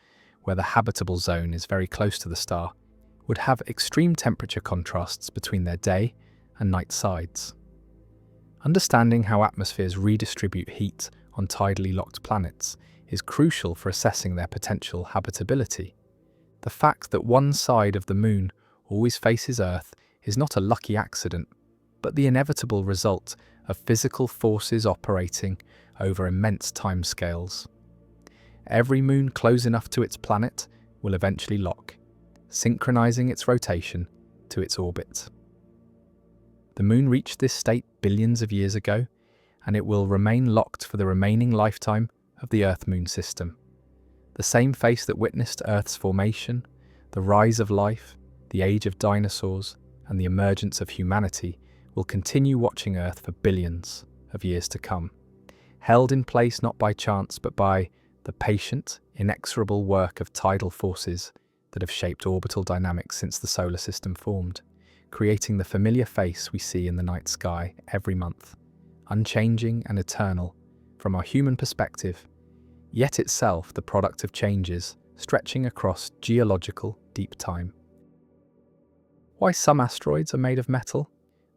where the habitable zone is very close to the star, would have extreme temperature contrasts between their day and night sides. Understanding how atmospheres redistribute heat on tidally locked planets is crucial for assessing their potential habitability. The fact that one side of the Moon always faces Earth is not a lucky accident, but the inevitable result of physical forces operating over immense timescales. Every moon close enough to its planet will eventually lock, synchronizing its rotation to its orbit. The Moon reached this state billions of years ago, and it will remain locked for the remaining lifetime of the Earth-Moon system. The same face that witnessed Earth's formation, the rise of life, the age of dinosaurs, and the emergence of humanity will continue watching Earth for billions of years to come, held in place not by chance but by the patient, inexorable work of tidal forces that have shaped orbital dynamics since the solar system formed, creating the familiar face we see in the night sky every month, unchanging and eternal from our human perspective, yet itself the product of changes stretching across geological deep time. Why some asteroids are made of metal?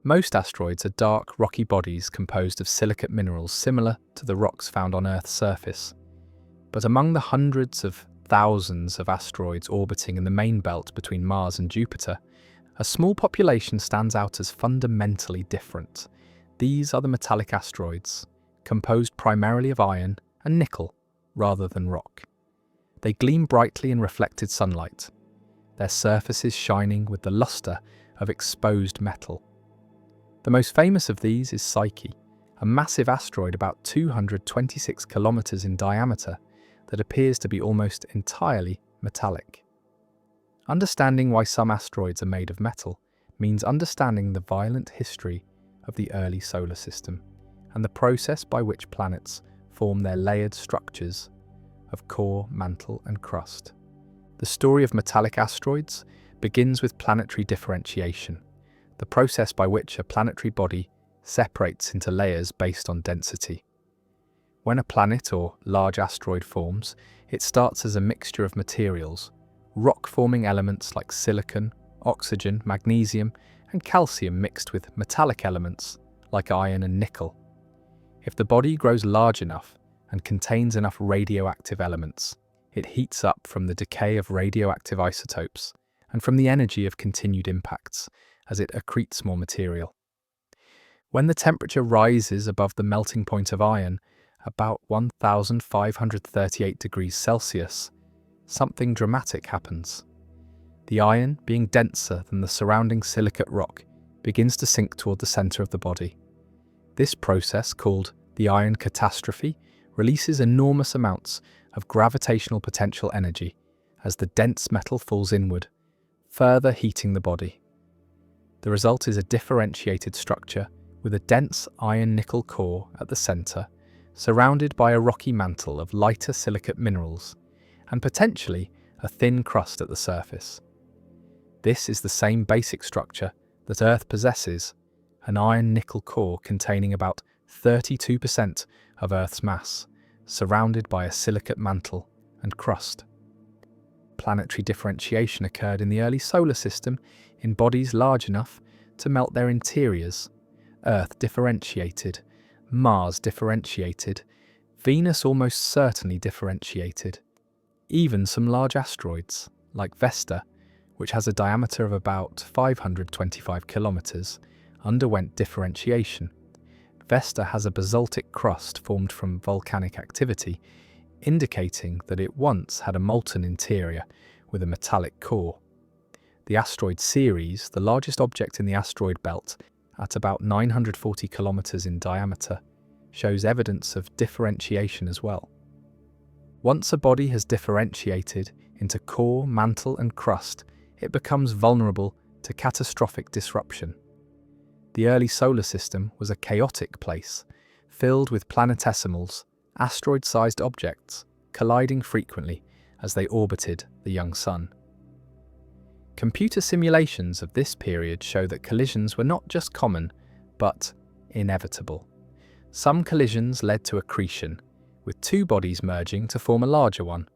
Most asteroids are dark, rocky bodies composed of silicate minerals similar to the rocks found on Earth's surface. But among the hundreds of thousands of asteroids orbiting in the main belt between Mars and Jupiter, a small population stands out as fundamentally different. These are the metallic asteroids, composed primarily of iron and nickel rather than rock. They gleam brightly in reflected sunlight, their surfaces shining with the luster of exposed metal. The most famous of these is Psyche, a massive asteroid about 226 kilometers in diameter that appears to be almost entirely metallic. Understanding why some asteroids are made of metal means understanding the violent history of the early solar system and the process by which planets form their layered structures of core, mantle, and crust. The story of metallic asteroids begins with planetary differentiation, the process by which a planetary body separates into layers based on density. When a planet or large asteroid forms, it starts as a mixture of materials, rock-forming elements like silicon, oxygen, magnesium, and calcium mixed with metallic elements like iron and nickel. If the body grows large enough and contains enough radioactive elements, it heats up from the decay of radioactive isotopes and from the energy of continued impacts as it accretes more material. When the temperature rises above the melting point of iron, about 1538 degrees Celsius, something dramatic happens. The iron, being denser than the surrounding silicate rock, begins to sink toward the center of the body. This process, called the iron catastrophe, releases enormous amounts of gravitational potential energy as the dense metal falls inward, further heating the body. The result is a differentiated structure with a dense iron-nickel core at the center, surrounded by a rocky mantle of lighter silicate minerals, and potentially a thin crust at the surface. This is the same basic structure that Earth possesses, an iron-nickel core containing about 32% of Earth's mass, surrounded by a silicate mantle and crust. Planetary differentiation occurred in the early solar system in bodies large enough to melt their interiors. Earth differentiated, Mars differentiated, Venus almost certainly differentiated. Even some large asteroids, like Vesta, which has a diameter of about 525 kilometers, underwent differentiation. Vesta has a basaltic crust formed from volcanic activity, indicating that it once had a molten interior with a metallic core. The asteroid Ceres, the largest object in the asteroid belt, at about 940 kilometers in diameter, shows evidence of differentiation as well. Once a body has differentiated into core, mantle, and crust, it becomes vulnerable to catastrophic disruption. The early solar system was a chaotic place, filled with planetesimals, asteroid-sized objects, colliding frequently as they orbited the young sun. Computer simulations of this period show that collisions were not just common, but inevitable. Some collisions led to accretion, with two bodies merging to form a larger one,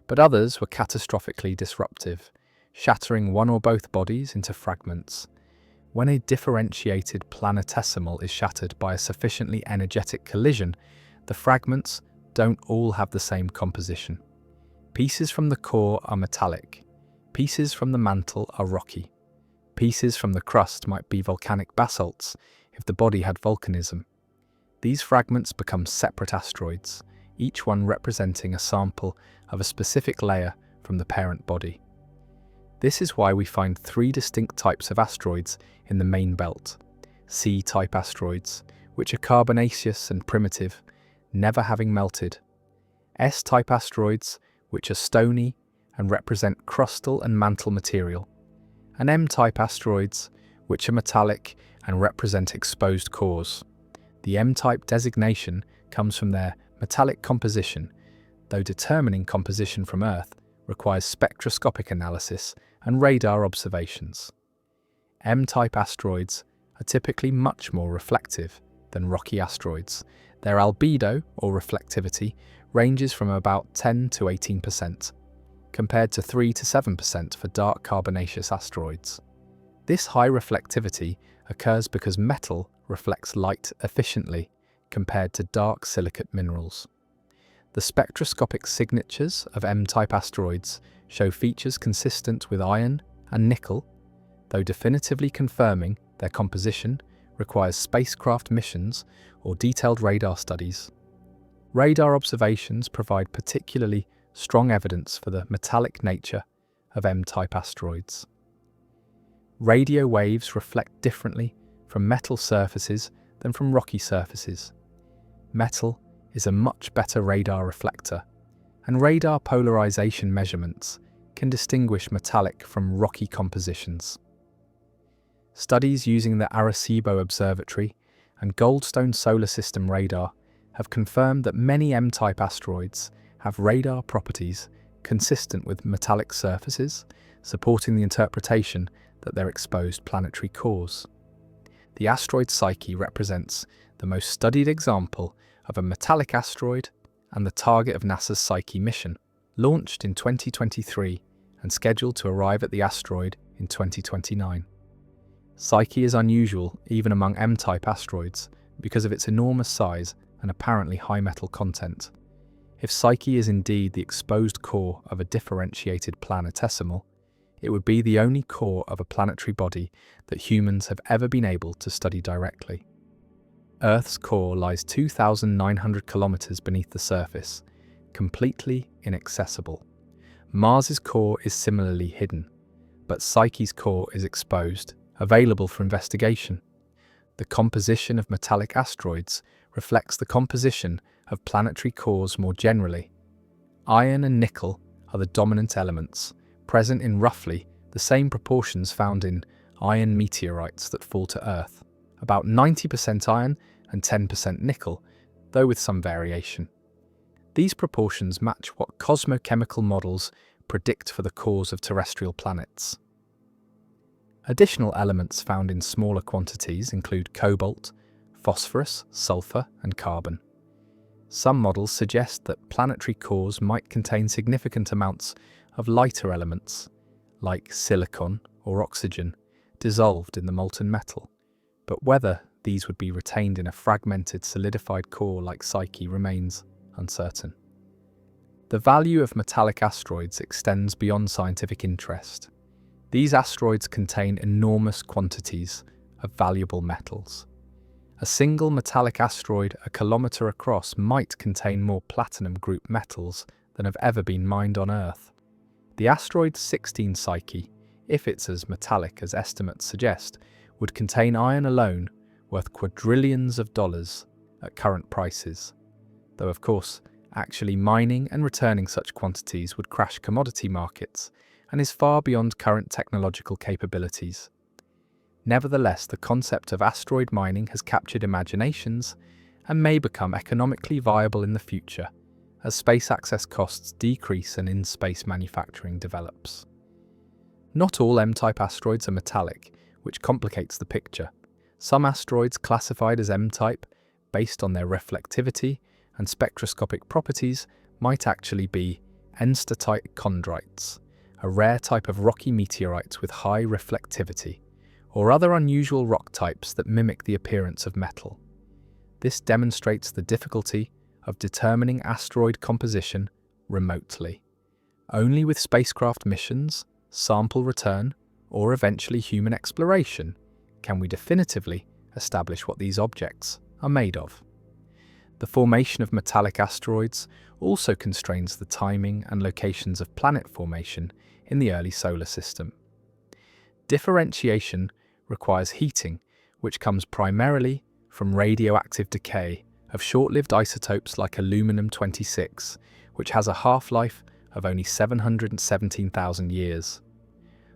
but others were catastrophically disruptive, shattering one or both bodies into fragments. When a differentiated planetesimal is shattered by a sufficiently energetic collision, the fragments don't all have the same composition. Pieces from the core are metallic, pieces from the mantle are rocky, pieces from the crust might be volcanic basalts if the body had volcanism. These fragments become separate asteroids, each one representing a sample of a specific layer from the parent body. This is why we find three distinct types of asteroids in the main belt. C-type asteroids, which are carbonaceous and primitive, never having melted. S-type asteroids, which are stony and represent crustal and mantle material. And M-type asteroids, which are metallic and represent exposed cores. The M-type designation comes from their metallic composition, though determining composition from Earth requires spectroscopic analysis and radar observations. M-type asteroids are typically much more reflective than rocky asteroids. Their albedo, or reflectivity, ranges from about 10 to 18%, compared to 3 to 7% for dark carbonaceous asteroids. This high reflectivity occurs because metal reflects light efficiently compared to dark silicate minerals. The spectroscopic signatures of M-type asteroids show features consistent with iron and nickel, though definitively confirming their composition requires spacecraft missions or detailed radar studies. Radar observations provide particularly strong evidence for the metallic nature of M-type asteroids. Radio waves reflect differently from metal surfaces than from rocky surfaces. Metal is a much better radar reflector, and radar polarization measurements can distinguish metallic from rocky compositions. Studies using the Arecibo Observatory and Goldstone Solar System radar have confirmed that many M-type asteroids have radar properties consistent with metallic surfaces, supporting the interpretation that they're exposed planetary cores. The asteroid Psyche represents the most studied example of a metallic asteroid and the target of NASA's Psyche mission, launched in 2023 and scheduled to arrive at the asteroid in 2029. Psyche is unusual even among M-type asteroids because of its enormous size and apparently high metal content. If Psyche is indeed the exposed core of a differentiated planetesimal, it would be the only core of a planetary body that humans have ever been able to study directly. Earth's core lies 2,900 kilometers beneath the surface, completely inaccessible. Mars's core is similarly hidden, but Psyche's core is exposed, available for investigation. The composition of metallic asteroids reflects the composition of planetary cores more generally. Iron and nickel are the dominant elements, present in roughly the same proportions found in iron meteorites that fall to Earth, about 90% iron and 10% nickel, though with some variation. These proportions match what cosmochemical models predict for the cores of terrestrial planets. Additional elements found in smaller quantities include cobalt, phosphorus, sulfur, and carbon. Some models suggest that planetary cores might contain significant amounts of lighter elements, like silicon or oxygen, dissolved in the molten metal, but whether these would be retained in a fragmented, solidified core like Psyche remains uncertain. The value of metallic asteroids extends beyond scientific interest. These asteroids contain enormous quantities of valuable metals. A single metallic asteroid a kilometer across might contain more platinum group metals than have ever been mined on Earth. The asteroid 16 Psyche, if it's as metallic as estimates suggest, would contain iron alone worth quadrillions of dollars at current prices, though of course actually mining and returning such quantities would crash commodity markets and is far beyond current technological capabilities. Nevertheless, the concept of asteroid mining has captured imaginations and may become economically viable in the future as space access costs decrease and in-space manufacturing develops. Not all M-type asteroids are metallic, which complicates the picture. Some asteroids classified as M-type, based on their reflectivity and spectroscopic properties, might actually be enstatite chondrites, a rare type of rocky meteorites with high reflectivity, or other unusual rock types that mimic the appearance of metal. This demonstrates the difficulty of determining asteroid composition remotely. Only with spacecraft missions, sample return, or eventually human exploration can we definitively establish what these objects are made of. The formation of metallic asteroids also constrains the timing and locations of planet formation in the early solar system. Differentiation requires heating, which comes primarily from radioactive decay of short-lived isotopes like aluminum-26, which has a half-life of only 717,000 years.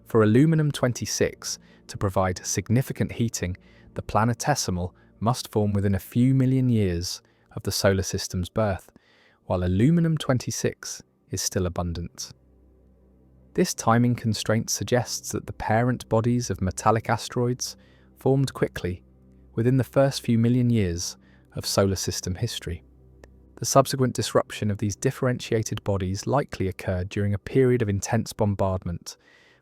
For aluminum-26 to provide significant heating, the planetesimal must form within a few million years of the solar system's birth, while aluminum-26 is still abundant. This timing constraint suggests that the parent bodies of metallic asteroids formed quickly within the first few million years of solar system history. The subsequent disruption of these differentiated bodies likely occurred during a period of intense bombardment,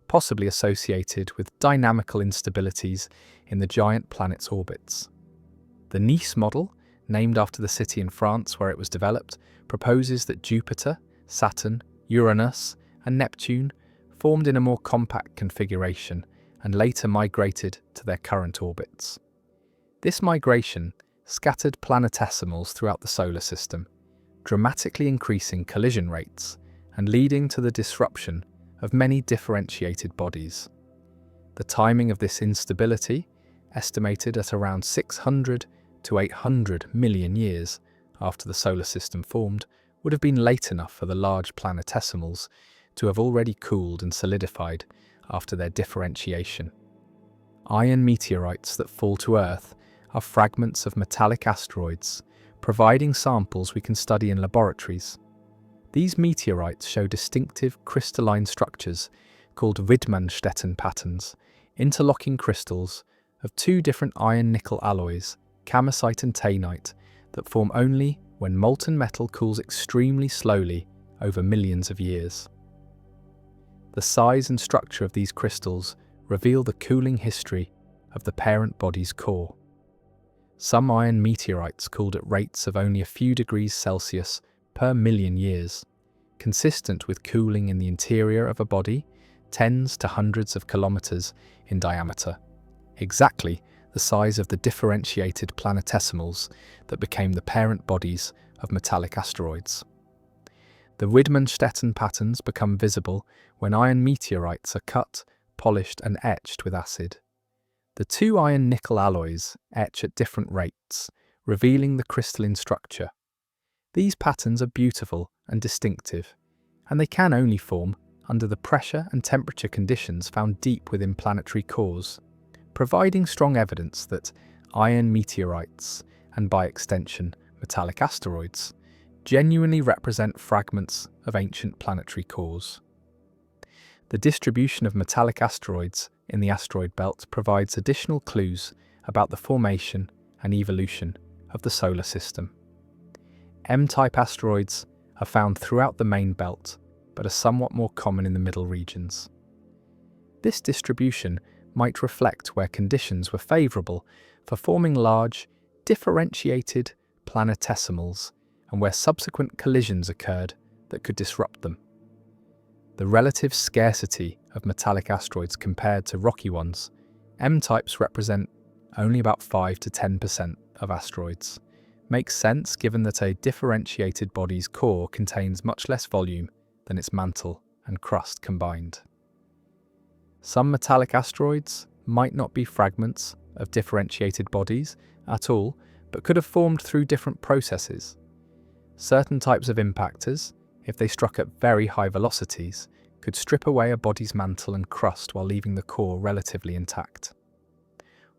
possibly associated with dynamical instabilities in the giant planet's orbits. The Nice model, named after the city in France where it was developed, proposes that Jupiter, Saturn, Uranus, and Neptune formed in a more compact configuration and later migrated to their current orbits. This migration scattered planetesimals throughout the solar system, dramatically increasing collision rates and leading to the disruption of many differentiated bodies. The timing of this instability, estimated at around 600 to 800 million years after the solar system formed, would have been late enough for the large planetesimals to have already cooled and solidified after their differentiation. Iron meteorites that fall to Earth are fragments of metallic asteroids, providing samples we can study in laboratories. These meteorites show distinctive crystalline structures called Widmanstätten patterns, interlocking crystals of two different iron-nickel alloys, camosite and taenite, that form only when molten metal cools extremely slowly over millions of years. The size and structure of these crystals reveal the cooling history of the parent body's core. Some iron meteorites cooled at rates of only a few degrees Celsius per million years, consistent with cooling in the interior of a body tens to hundreds of kilometers in diameter, exactly the size of the differentiated planetesimals that became the parent bodies of metallic asteroids. The Widmanstätten patterns become visible when iron meteorites are cut, polished and etched with acid. The two iron-nickel alloys etch at different rates, revealing the crystalline structure. These patterns are beautiful and distinctive, and they can only form under the pressure and temperature conditions found deep within planetary cores, providing strong evidence that iron meteorites, and by extension metallic asteroids, genuinely represent fragments of ancient planetary cores. The distribution of metallic asteroids in the asteroid belt provides additional clues about the formation and evolution of the solar system. M-type asteroids are found throughout the main belt, but are somewhat more common in the middle regions. This distribution might reflect where conditions were favourable for forming large, differentiated planetesimals and where subsequent collisions occurred that could disrupt them. The relative scarcity of metallic asteroids compared to rocky ones, M-types represent only about 5 to 10% of asteroids, makes sense given that a differentiated body's core contains much less volume than its mantle and crust combined. Some metallic asteroids might not be fragments of differentiated bodies at all, but could have formed through different processes. Certain types of impactors, if they struck at very high velocities, could strip away a body's mantle and crust while leaving the core relatively intact.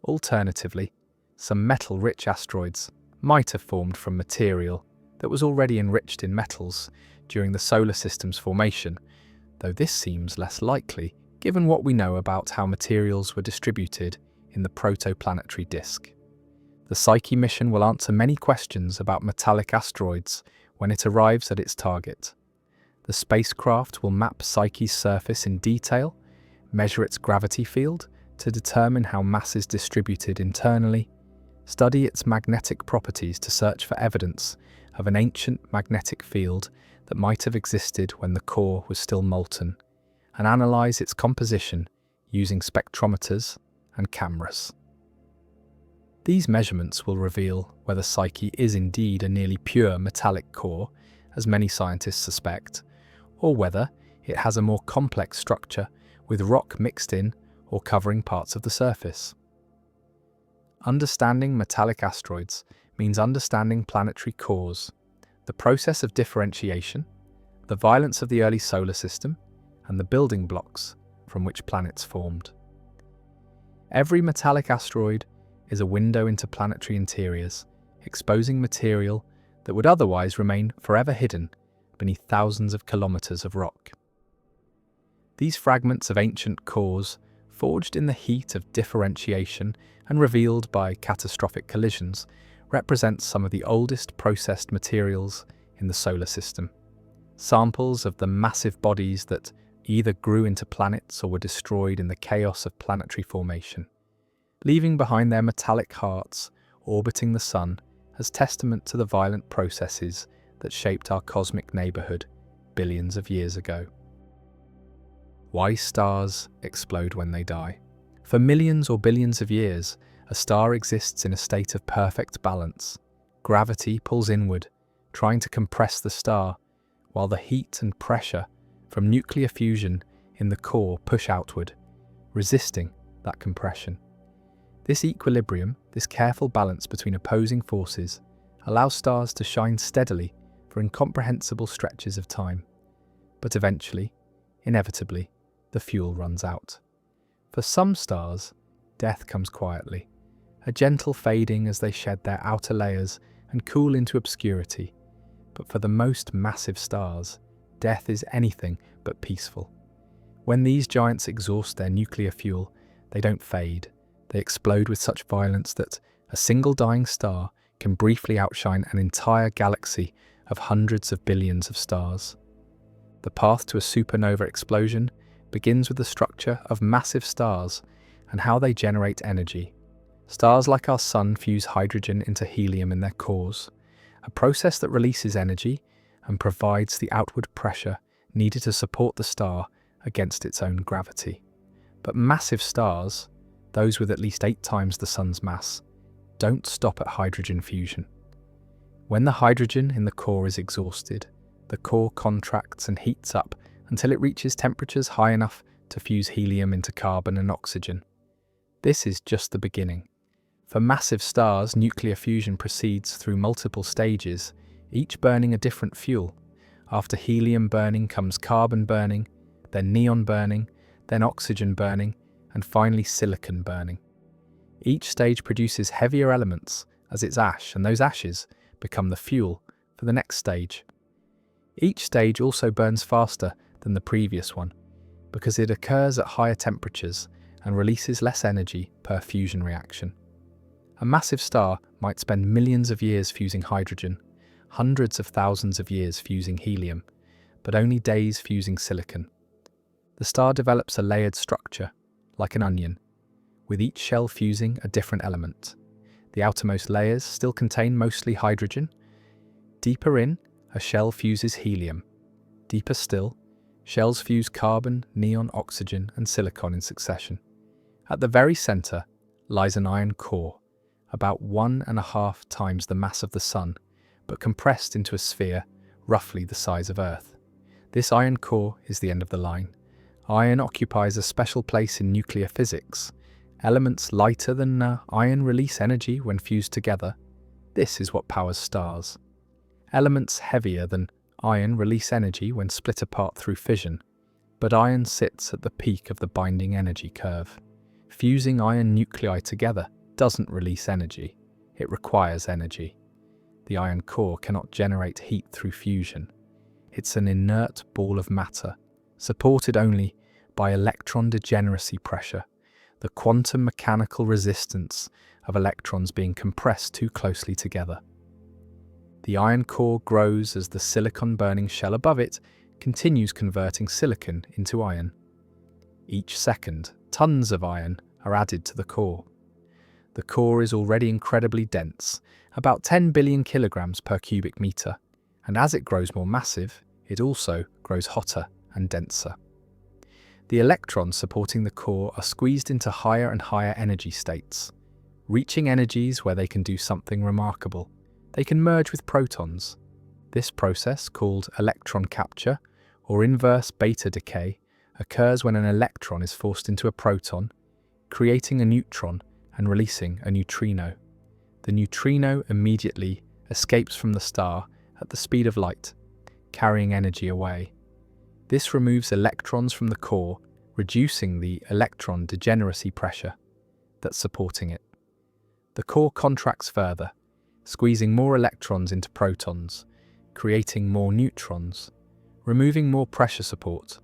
Alternatively, some metal-rich asteroids might have formed from material that was already enriched in metals during the solar system's formation, though this seems less likely given what we know about how materials were distributed in the protoplanetary disk. The Psyche mission will answer many questions about metallic asteroids when it arrives at its target. The spacecraft will map Psyche's surface in detail, measure its gravity field to determine how mass is distributed internally, study its magnetic properties to search for evidence of an ancient magnetic field that might have existed when the core was still molten, and analyze its composition using spectrometers and cameras. These measurements will reveal whether Psyche is indeed a nearly pure metallic core, as many scientists suspect, or whether It has a more complex structure, with rock mixed in or covering parts of the surface. Understanding metallic asteroids means understanding planetary cores, the process of differentiation, the violence of the early solar system, and the building blocks from which planets formed. Every metallic asteroid is a window into planetary interiors, exposing material that would otherwise remain forever hidden beneath thousands of kilometers of rock. These fragments of ancient cores, forged in the heat of differentiation and revealed by catastrophic collisions, represent some of the oldest processed materials in the solar system. Samples of the massive bodies that either grew into planets or were destroyed in the chaos of planetary formation, leaving behind their metallic hearts orbiting the Sun as testament to the violent processes that shaped our cosmic neighborhood billions of years ago. Why stars explode when they die? For millions or billions of years, a star exists in a state of perfect balance. Gravity pulls inward, trying to compress the star, while the heat and pressure from nuclear fusion in the core push outward, resisting that compression. This equilibrium, this careful balance between opposing forces, allows stars to shine steadily for incomprehensible stretches of time. But eventually, inevitably, the fuel runs out. For some stars, death comes quietly, a gentle fading as they shed their outer layers and cool into obscurity. But for the most massive stars, death is anything but peaceful. When these giants exhaust their nuclear fuel, they don't fade. They explode with such violence that a single dying star can briefly outshine an entire galaxy of hundreds of billions of stars. The path to a supernova explosion begins with the structure of massive stars and how they generate energy. Stars like our Sun fuse hydrogen into helium in their cores, a process that releases energy and provides the outward pressure needed to support the star against its own gravity. But massive stars, those with at least 8 times the Sun's mass, don't stop at hydrogen fusion. When the hydrogen in the core is exhausted, the core contracts and heats up until it reaches temperatures high enough to fuse helium into carbon and oxygen. This is just the beginning. For massive stars, nuclear fusion proceeds through multiple stages, each burning a different fuel. After helium burning comes carbon burning, then neon burning, then oxygen burning, and finally silicon burning. Each stage produces heavier elements as its ash, and those ashes become the fuel for the next stage. Each stage also burns faster than the previous one, because it occurs at higher temperatures and releases less energy per fusion reaction. A massive star might spend millions of years fusing hydrogen, hundreds of thousands of years fusing helium, but only days fusing silicon. The star develops a layered structure, like an onion, with each shell fusing a different element. The outermost layers still contain mostly hydrogen. Deeper in, a shell fuses helium. Deeper still, shells fuse carbon, neon, oxygen, and silicon in succession. At the very center lies an iron core, about 1.5 times the mass of the Sun, but compressed into a sphere roughly the size of Earth. This iron core is the end of the line. Iron occupies a special place in nuclear physics. Elements lighter than iron release energy when fused together. This is what powers stars. Elements heavier than iron release energy when split apart through fission, but iron sits at the peak of the binding energy curve. Fusing iron nuclei together doesn't release energy, it requires energy. The iron core cannot generate heat through fusion. It's an inert ball of matter, supported only by electron degeneracy pressure, the quantum mechanical resistance of electrons being compressed too closely together. The iron core grows as the silicon-burning shell above it continues converting silicon into iron. Each second, tons of iron are added to the core. The core is already incredibly dense, about 10 billion kilograms per cubic meter, and as it grows more massive, it also grows hotter and denser. The electrons supporting the core are squeezed into higher and higher energy states, reaching energies where they can do something remarkable. They can merge with protons. This process, called electron capture, or inverse beta decay, occurs when an electron is forced into a proton, creating a neutron and releasing a neutrino. The neutrino immediately escapes from the star at the speed of light, carrying energy away. This removes electrons from the core, reducing the electron degeneracy pressure that's supporting it. The core contracts further, squeezing more electrons into protons, creating more neutrons, removing more pressure support,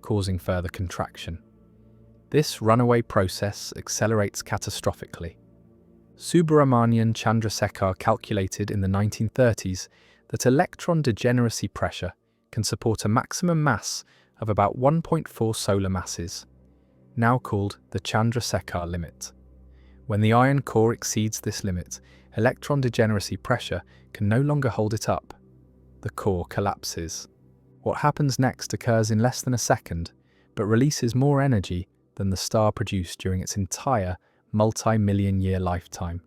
causing further contraction. This runaway process accelerates catastrophically. Subrahmanyan Chandrasekhar calculated in the 1930s that electron degeneracy pressure can support a maximum mass of about 1.4 solar masses, now called the Chandrasekhar limit. When the iron core exceeds this limit, electron degeneracy pressure can no longer hold it up. The core collapses. What happens next occurs in less than a second, but releases more energy than the star produced during its entire multi-million-year lifetime.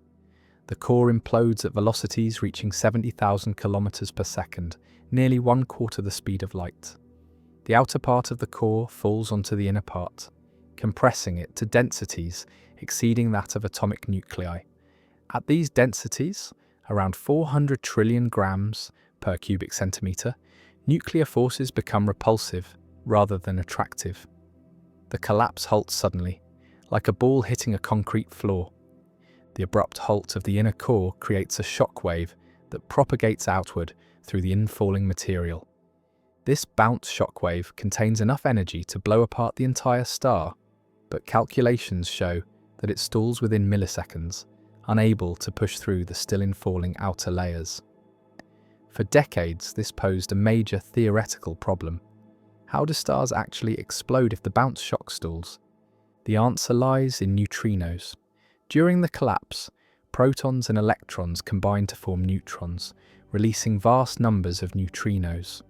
The core implodes at velocities reaching 70,000 kilometers per second, nearly 1/4 the speed of light. The outer part of the core falls onto the inner part, compressing it to densities exceeding that of atomic nuclei. At these densities, around 400 trillion grams per cubic centimeter, nuclear forces become repulsive rather than attractive. The collapse halts suddenly, like a ball hitting a concrete floor. The abrupt halt of the inner core creates a shock wave that propagates outward through the infalling material. This bounce shock wave contains enough energy to blow apart the entire star, but calculations show that it stalls within milliseconds, unable to push through the still infalling outer layers. For decades, this posed a major theoretical problem. How do stars actually explode if the bounce shock stalls? The answer lies in neutrinos. During the collapse, protons and electrons combine to form neutrons, releasing vast numbers of neutrinos.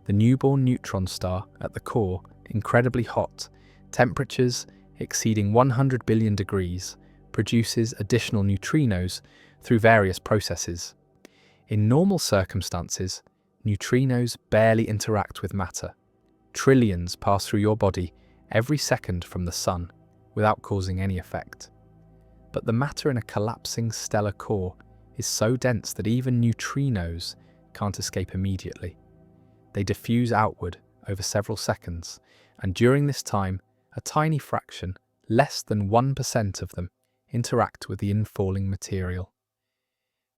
The newborn neutron star at the core, incredibly hot, temperatures exceeding 100 billion degrees, produces additional neutrinos through various processes. In normal circumstances, neutrinos barely interact with matter. Trillions pass through your body every second from the sun without causing any effect. But the matter in a collapsing stellar core is so dense that even neutrinos can't escape immediately. They diffuse outward over several seconds, and during this time, a tiny fraction, less than 1% of them, interact with the infalling material.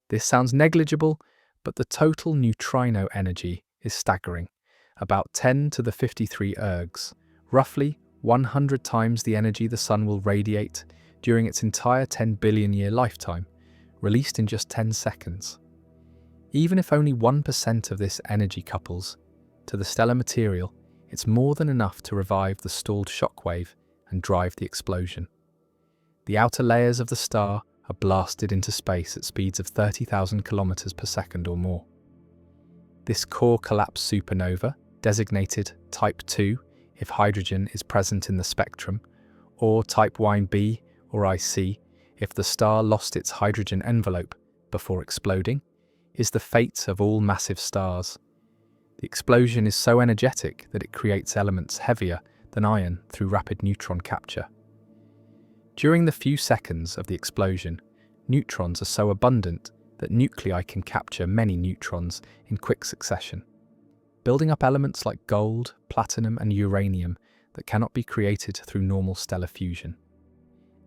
This sounds negligible, but the total neutrino energy is staggering, about 10 to the 53 ergs, roughly 100 times the energy the sun will radiate during its entire 10 billion year lifetime, released in just 10 seconds. Even if only 1% of this energy couples to the stellar material, it's more than enough to revive the stalled shockwave and drive the explosion. The outer layers of the star are blasted into space at speeds of 30,000 kilometers per second or more. This core collapse supernova, designated Type 2 if hydrogen is present in the spectrum, or Type 1b or IC if the star lost its hydrogen envelope before exploding, is the fate of all massive stars. The explosion is so energetic that it creates elements heavier than iron through rapid neutron capture. During the few seconds of the explosion, neutrons are so abundant that nuclei can capture many neutrons in quick succession, building up elements like gold, platinum, and uranium that cannot be created through normal stellar fusion.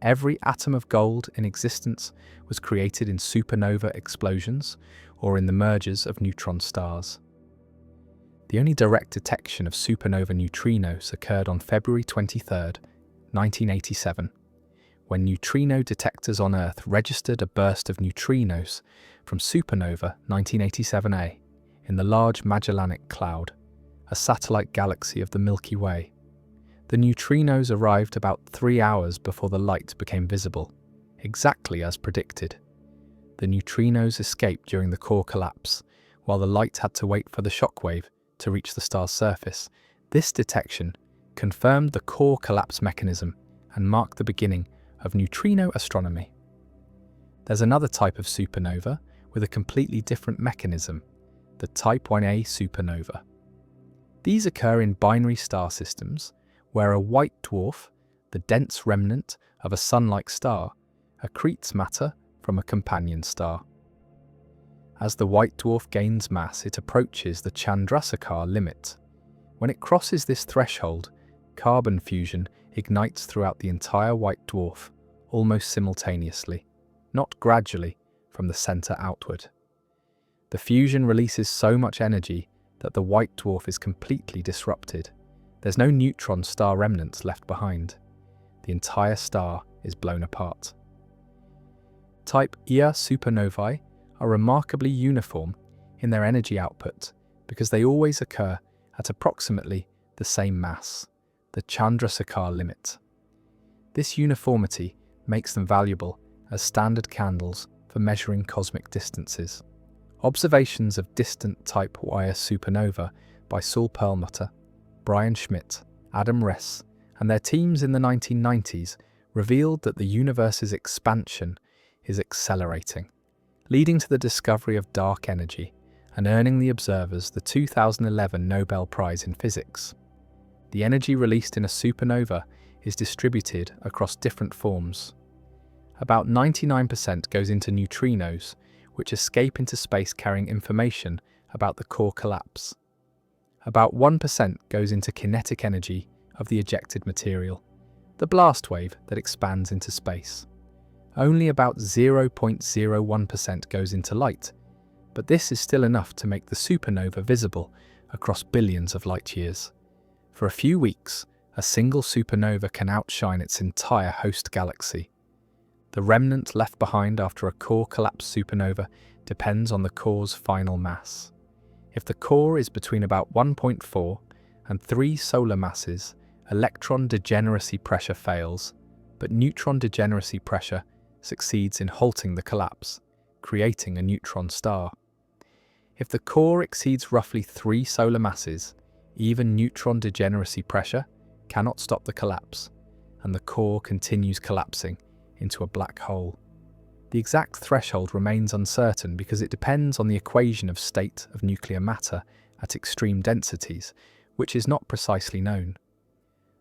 Every atom of gold in existence was created in supernova explosions or in the mergers of neutron stars. The only direct detection of supernova neutrinos occurred on February 23, 1987, when neutrino detectors on Earth registered a burst of neutrinos from supernova 1987A in the Large Magellanic Cloud, a satellite galaxy of the Milky Way. The neutrinos arrived about 3 hours before the light became visible, exactly as predicted. The neutrinos escaped during the core collapse, while the light had to wait for the shockwave to reach the star's surface. This detection confirmed the core collapse mechanism and marked the beginning of neutrino astronomy. There's another type of supernova with a completely different mechanism, the Type 1a supernova. These occur in binary star systems, where a white dwarf, the dense remnant of a sun-like star, accretes matter from a companion star. As the white dwarf gains mass, it approaches the Chandrasekhar limit. When it crosses this threshold, carbon fusion ignites throughout the entire white dwarf, almost simultaneously, not gradually, from the center outward. The fusion releases so much energy that the white dwarf is completely disrupted. There's no neutron star remnants left behind. The entire star is blown apart. Type Ia supernovae are remarkably uniform in their energy output because they always occur at approximately the same mass, the Chandrasekhar limit. This uniformity makes them valuable as standard candles for measuring cosmic distances. Observations of distant type Ia supernova by Saul Perlmutter, Brian Schmidt, Adam Ress, and their teams in the 1990s revealed that the universe's expansion is accelerating, leading to the discovery of dark energy and earning the observers the 2011 Nobel Prize in Physics. The energy released in a supernova is distributed across different forms. About 99% goes into neutrinos, which escape into space carrying information about the core collapse. About 1% goes into kinetic energy of the ejected material, the blast wave that expands into space. Only about 0.01% goes into light, but this is still enough to make the supernova visible across billions of light years. For a few weeks, a single supernova can outshine its entire host galaxy. The remnant left behind after a core collapse supernova depends on the core's final mass. If the core is between about 1.4 and 3 solar masses, electron degeneracy pressure fails, but neutron degeneracy pressure succeeds in halting the collapse, creating a neutron star. If the core exceeds roughly 3 solar masses, even neutron degeneracy pressure cannot stop the collapse, and the core continues collapsing into a black hole. The exact threshold remains uncertain because it depends on the equation of state of nuclear matter at extreme densities, which is not precisely known.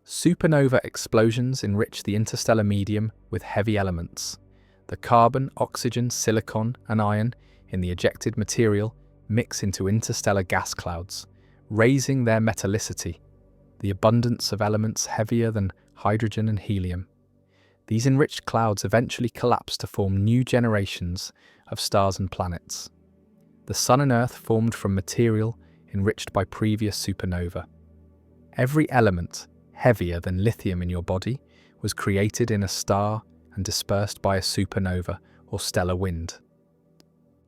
Supernova explosions enrich the interstellar medium with heavy elements. The carbon, oxygen, silicon, and iron in the ejected material mix into interstellar gas clouds, raising their metallicity, the abundance of elements heavier than hydrogen and helium. These enriched clouds eventually collapse to form new generations of stars and planets. The Sun and Earth formed from material enriched by previous supernova. Every element heavier than lithium in your body was created in a star and dispersed by a supernova or stellar wind.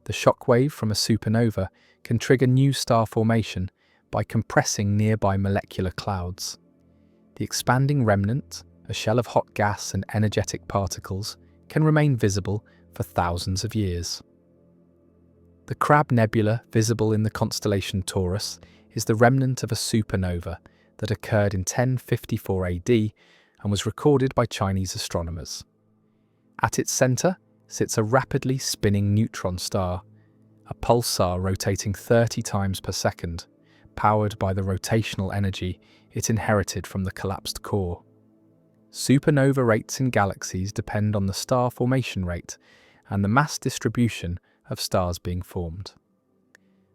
The shockwave from a supernova can trigger new star formation by compressing nearby molecular clouds. The expanding remnant, a shell of hot gas and energetic particles, can remain visible for thousands of years. The Crab Nebula, visible in the constellation Taurus, is the remnant of a supernova that occurred in 1054 AD and was recorded by Chinese astronomers. At its center sits a rapidly spinning neutron star, a pulsar rotating 30 times per second, powered by the rotational energy it inherited from the collapsed core. Supernova rates in galaxies depend on the star formation rate and the mass distribution of stars being formed.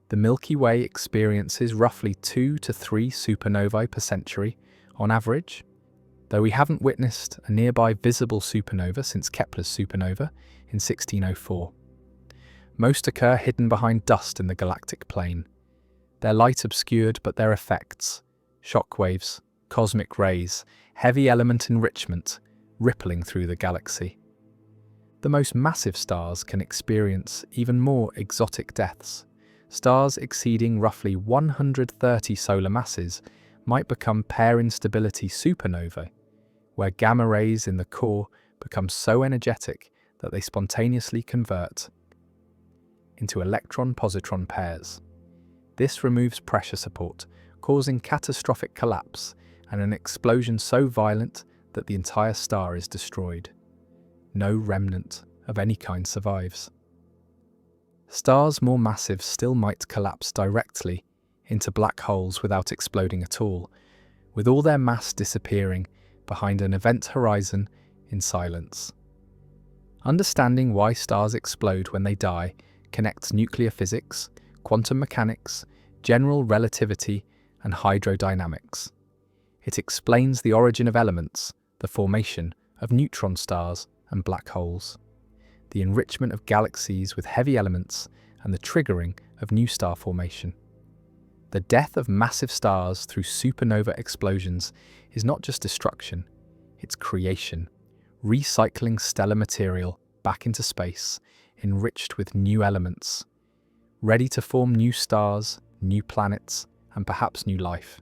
The Milky Way experiences roughly 2 to 3 supernovae per century on average, though we haven't witnessed a nearby visible supernova since Kepler's supernova in 1604. Most occur hidden behind dust in the galactic plane, their light obscured but their effects, shockwaves, cosmic rays, heavy element enrichment, rippling through the galaxy. The most massive stars can experience even more exotic deaths. Stars exceeding roughly 130 solar masses might become pair instability supernovae, where gamma rays in the core become so energetic that they spontaneously convert into electron-positron pairs. This removes pressure support, causing catastrophic collapse and an explosion so violent that the entire star is destroyed. No remnant of any kind survives. Stars more massive still might collapse directly into black holes without exploding at all, with all their mass disappearing behind an event horizon in silence. Understanding why stars explode when they die connects nuclear physics, quantum mechanics, general relativity, and hydrodynamics. It explains the origin of elements, the formation of neutron stars and black holes, the enrichment of galaxies with heavy elements, and the triggering of new star formation. The death of massive stars through supernova explosions is not just destruction, it's creation, recycling stellar material back into space, enriched with new elements, ready to form new stars, new planets, and perhaps new life,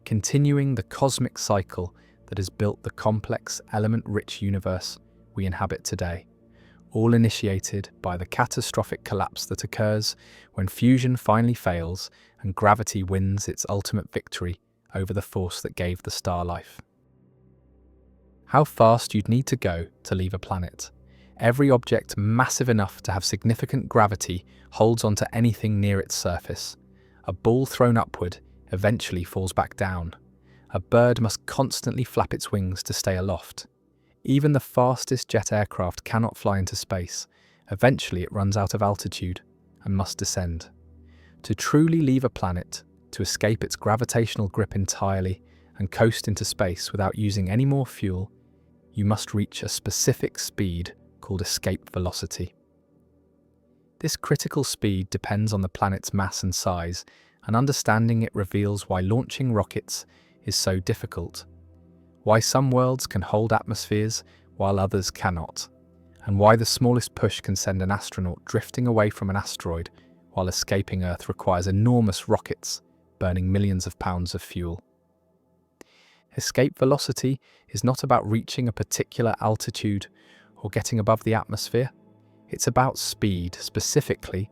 continuing the cosmic cycle that has built the complex, element-rich universe we inhabit today, all initiated by the catastrophic collapse that occurs when fusion finally fails and gravity wins its ultimate victory over the force that gave the star life. How fast you'd need to go to leave a planet. Every object massive enough to have significant gravity holds onto anything near its surface. A ball thrown upward eventually falls back down. A bird must constantly flap its wings to stay aloft. Even the fastest jet aircraft cannot fly into space. Eventually it runs out of altitude and must descend. To truly leave a planet, to escape its gravitational grip entirely and coast into space without using any more fuel, you must reach a specific speed called escape velocity. This critical speed depends on the planet's mass and size, and understanding it reveals why launching rockets is so difficult, why some worlds can hold atmospheres while others cannot, and why the smallest push can send an astronaut drifting away from an asteroid while escaping Earth requires enormous rockets burning millions of pounds of fuel. Escape velocity is not about reaching a particular altitude or getting above the atmosphere. It's about speed, specifically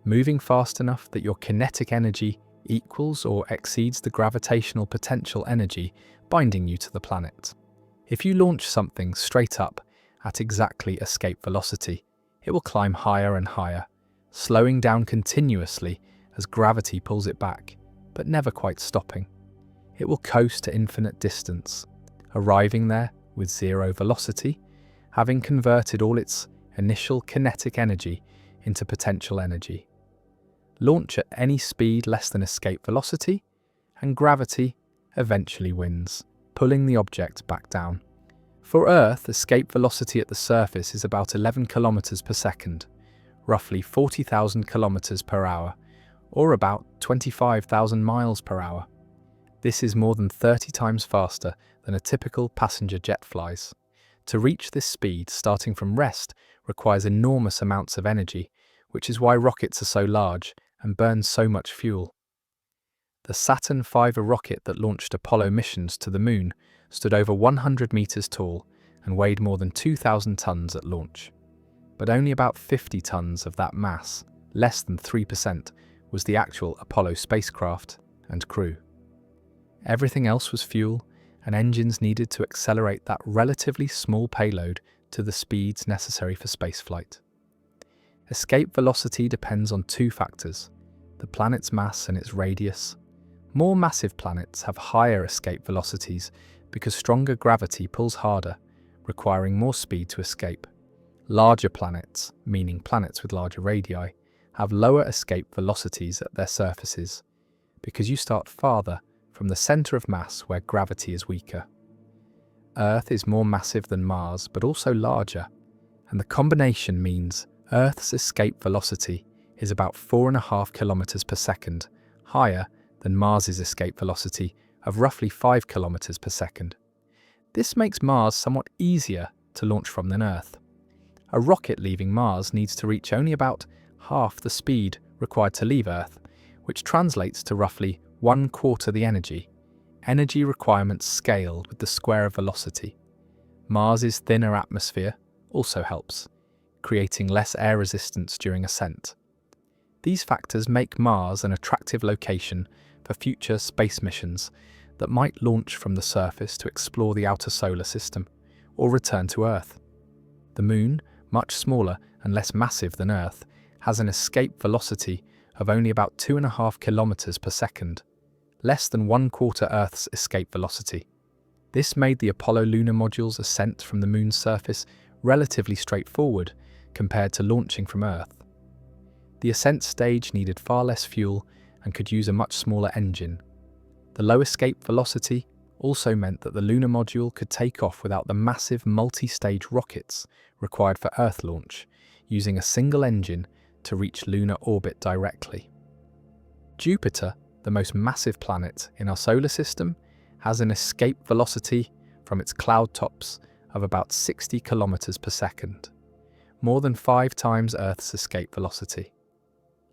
moving fast enough that your kinetic energy equals or exceeds the gravitational potential energy binding you to the planet. If you launch something straight up at exactly escape velocity, it will climb higher and higher, slowing down continuously as gravity pulls it back, but never quite stopping. It will coast to infinite distance, arriving there with zero velocity, having converted all its initial kinetic energy into potential energy. Launch at any speed less than escape velocity, and gravity eventually wins, pulling the object back down. For Earth, escape velocity at the surface is about 11 kilometers per second, roughly 40,000 kilometers per hour, or about 25,000 miles per hour. This is more than 30 times faster than a typical passenger jet flies. To reach this speed, starting from rest requires enormous amounts of energy, which is why rockets are so large and burn so much fuel. The Saturn V rocket that launched Apollo missions to the Moon stood over 100 meters tall and weighed more than 2,000 tons at launch. But only about 50 tons of that mass, less than 3%, was the actual Apollo spacecraft and crew. Everything else was fuel and engines needed to accelerate that relatively small payload to the speeds necessary for spaceflight. Escape velocity depends on two factors: the planet's mass and its radius. More massive planets have higher escape velocities because stronger gravity pulls harder, requiring more speed to escape. Larger planets, meaning planets with larger radii, have lower escape velocities at their surfaces because you start farther from the center of mass where gravity is weaker. Earth is more massive than Mars, but also larger, and the combination means Earth's escape velocity is about 4.5 kilometers per second, higher than Mars's escape velocity of roughly 5 kilometers per second. This makes Mars somewhat easier to launch from than Earth. A rocket leaving Mars needs to reach only about half the speed required to leave Earth, which translates to roughly 1/4 the energy. Energy requirements scale with the square of velocity. Mars's thinner atmosphere also helps, creating less air resistance during ascent. These factors make Mars an attractive location for future space missions that might launch from the surface to explore the outer solar system or return to Earth. The Moon, much smaller and less massive than Earth, has an escape velocity of only about 2.5 kilometers per second, less than 1/4 Earth's escape velocity. This made the Apollo lunar module's ascent from the Moon's surface relatively straightforward compared to launching from Earth. The ascent stage needed far less fuel and could use a much smaller engine. The low escape velocity also meant that the lunar module could take off without the massive multi-stage rockets required for Earth launch, using a single engine to reach lunar orbit directly. Jupiter, the most massive planet in our solar system, has an escape velocity from its cloud tops of about 60 kilometers per second, more than 5 times Earth's escape velocity.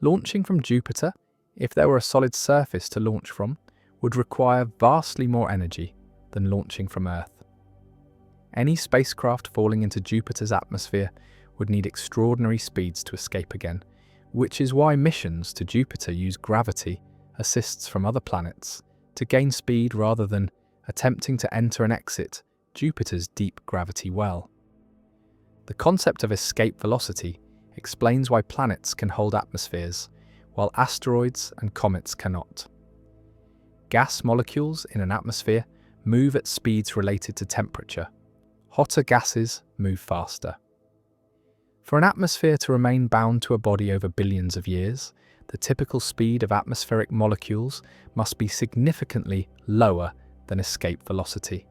Launching from Jupiter, if there were a solid surface to launch from, would require vastly more energy than launching from Earth. Any spacecraft falling into Jupiter's atmosphere would need extraordinary speeds to escape again, which is why missions to Jupiter use gravity assists from other planets to gain speed rather than attempting to enter and exit Jupiter's deep gravity well. The concept of escape velocity explains why planets can hold atmospheres, while asteroids and comets cannot. Gas molecules in an atmosphere move at speeds related to temperature. Hotter gases move faster. For an atmosphere to remain bound to a body over billions of years, the typical speed of atmospheric molecules must be significantly lower than escape velocity.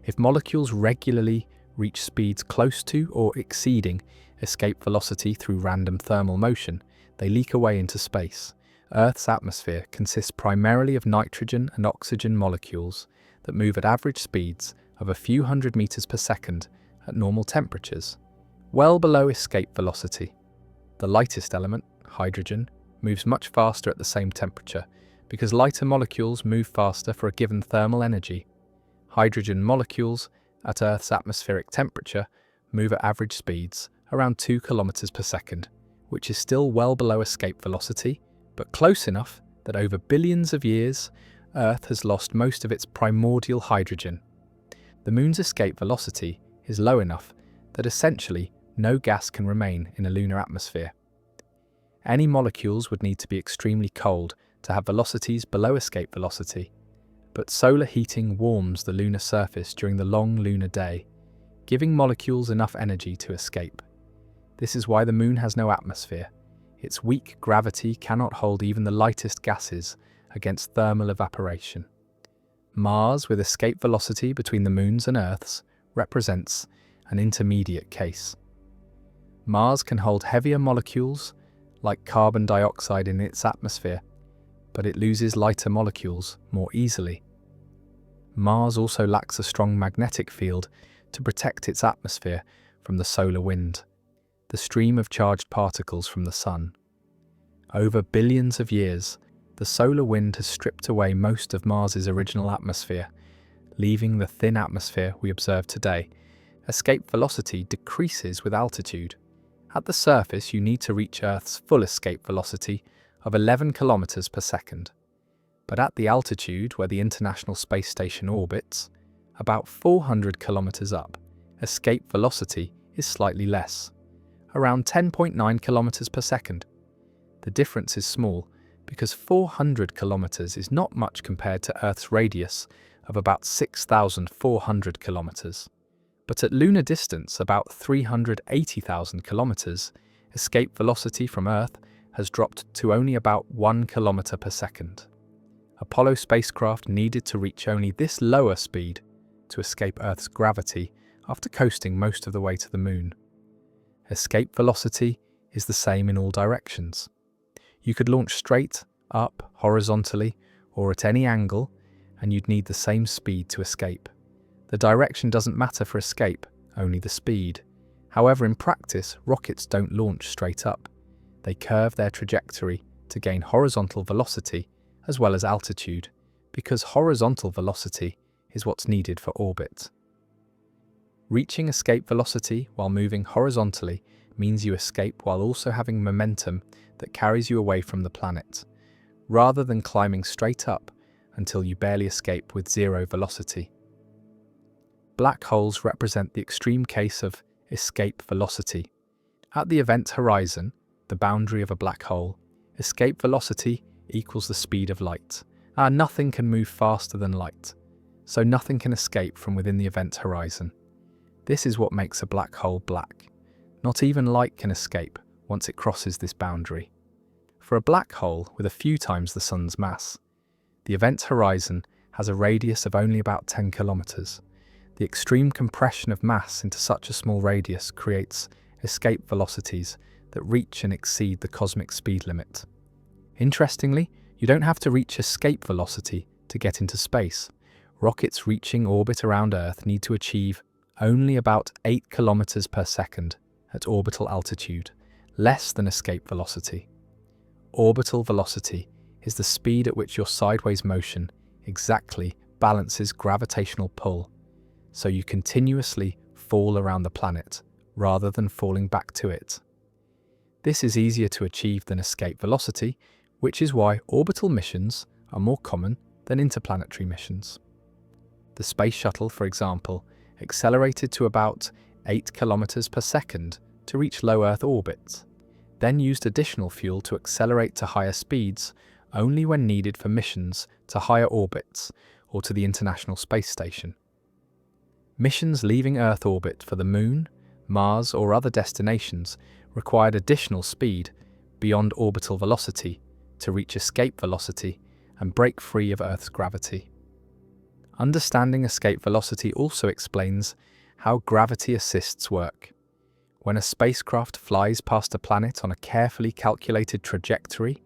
If molecules regularly reach speeds close to or exceeding escape velocity through random thermal motion, they leak away into space. Earth's atmosphere consists primarily of nitrogen and oxygen molecules that move at average speeds of a few hundred meters per second at normal temperatures, well below escape velocity. The lightest element, hydrogen, moves much faster at the same temperature because lighter molecules move faster for a given thermal energy. Hydrogen molecules at Earth's atmospheric temperature move at average speeds around 2 kilometers per second, which is still well below escape velocity, but close enough that over billions of years, Earth has lost most of its primordial hydrogen. The Moon's escape velocity is low enough that essentially no gas can remain in a lunar atmosphere. Any molecules would need to be extremely cold to have velocities below escape velocity, but solar heating warms the lunar surface during the long lunar day, giving molecules enough energy to escape. This is why the Moon has no atmosphere. Its weak gravity cannot hold even the lightest gases against thermal evaporation. Mars, with escape velocity between the Moon's and Earth's, represents an intermediate case. Mars can hold heavier molecules, like carbon dioxide in its atmosphere, but it loses lighter molecules more easily. Mars also lacks a strong magnetic field to protect its atmosphere from the solar wind, the stream of charged particles from the Sun. Over billions of years, the solar wind has stripped away most of Mars's original atmosphere, leaving the thin atmosphere we observe today. Escape velocity decreases with altitude. At the surface, you need to reach Earth's full escape velocity of 11 kilometers per second. But at the altitude where the International Space Station orbits, about 400 kilometers up, escape velocity is slightly less, around 10.9 kilometers per second. The difference is small because 400 kilometers is not much compared to Earth's radius of about 6,400 kilometers. But at lunar distance, about 380,000 kilometers, escape velocity from Earth has dropped to only about 1 kilometer per second. Apollo spacecraft needed to reach only this lower speed to escape Earth's gravity after coasting most of the way to the Moon. Escape velocity is the same in all directions. You could launch straight, up, horizontally, or at any angle, and you'd need the same speed to escape. The direction doesn't matter for escape, only the speed. However, in practice, rockets don't launch straight up. They curve their trajectory to gain horizontal velocity as well as altitude, because horizontal velocity is what's needed for orbit. Reaching escape velocity while moving horizontally means you escape while also having momentum that carries you away from the planet, rather than climbing straight up until you barely escape with zero velocity. Black holes represent the extreme case of escape velocity. At the event horizon, the boundary of a black hole, Escape velocity equals the speed of light. Nothing can move faster than light, so nothing can escape from within the event horizon. This is what makes a black hole black. Not even light can escape once it crosses this boundary. For a black hole with a few times the sun's mass, the event horizon has a radius of only about 10 kilometers. The extreme compression of mass into such a small radius creates escape velocities that reach and exceed the cosmic speed limit. Interestingly, you don't have to reach escape velocity to get into space. Rockets reaching orbit around Earth need to achieve only about 8 kilometers per second at orbital altitude, less than escape velocity. Orbital velocity is the speed at which your sideways motion exactly balances gravitational pull, so you continuously fall around the planet rather than falling back to it. This is easier to achieve than escape velocity, which is why orbital missions are more common than interplanetary missions. The Space Shuttle, for example, accelerated to about 8 kilometers per second to reach low Earth orbit, then used additional fuel to accelerate to higher speeds only when needed for missions to higher orbits or to the International Space Station. Missions leaving Earth orbit for the Moon, Mars, or other destinations required additional speed beyond orbital velocity to reach escape velocity and break free of Earth's gravity. Understanding escape velocity also explains how gravity assists work. When a spacecraft flies past a planet on a carefully calculated trajectory,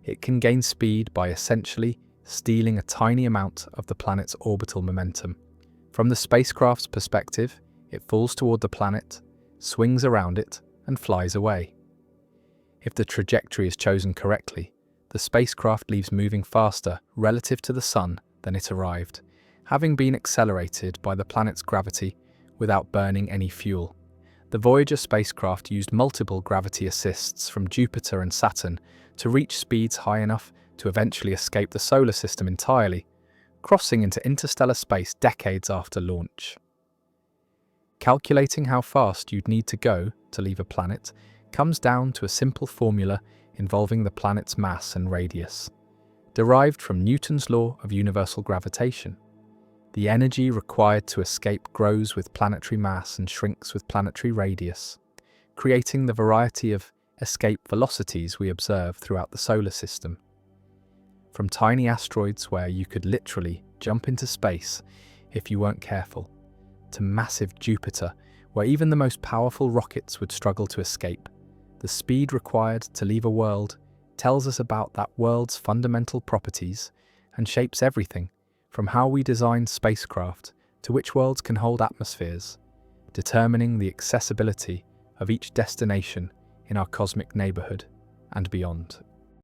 it can gain speed by essentially stealing a tiny amount of the planet's orbital momentum. From the spacecraft's perspective, it falls toward the planet, swings around it, and flies away. If the trajectory is chosen correctly, the spacecraft leaves moving faster relative to the Sun than it arrived, having been accelerated by the planet's gravity without burning any fuel. The Voyager spacecraft used multiple gravity assists from Jupiter and Saturn to reach speeds high enough to eventually escape the solar system entirely, crossing into interstellar space decades after launch. Calculating how fast you'd need to go to leave a planet comes down to a simple formula involving the planet's mass and radius, derived from Newton's law of universal gravitation. The energy required to escape grows with planetary mass and shrinks with planetary radius, creating the variety of escape velocities we observe throughout the solar system. From tiny asteroids where you could literally jump into space if you weren't careful, to massive Jupiter where even the most powerful rockets would struggle to escape, the speed required to leave a world tells us about that world's fundamental properties and shapes everything from how we design spacecraft to which worlds can hold atmospheres, determining the accessibility of each destination in our cosmic neighborhood and beyond.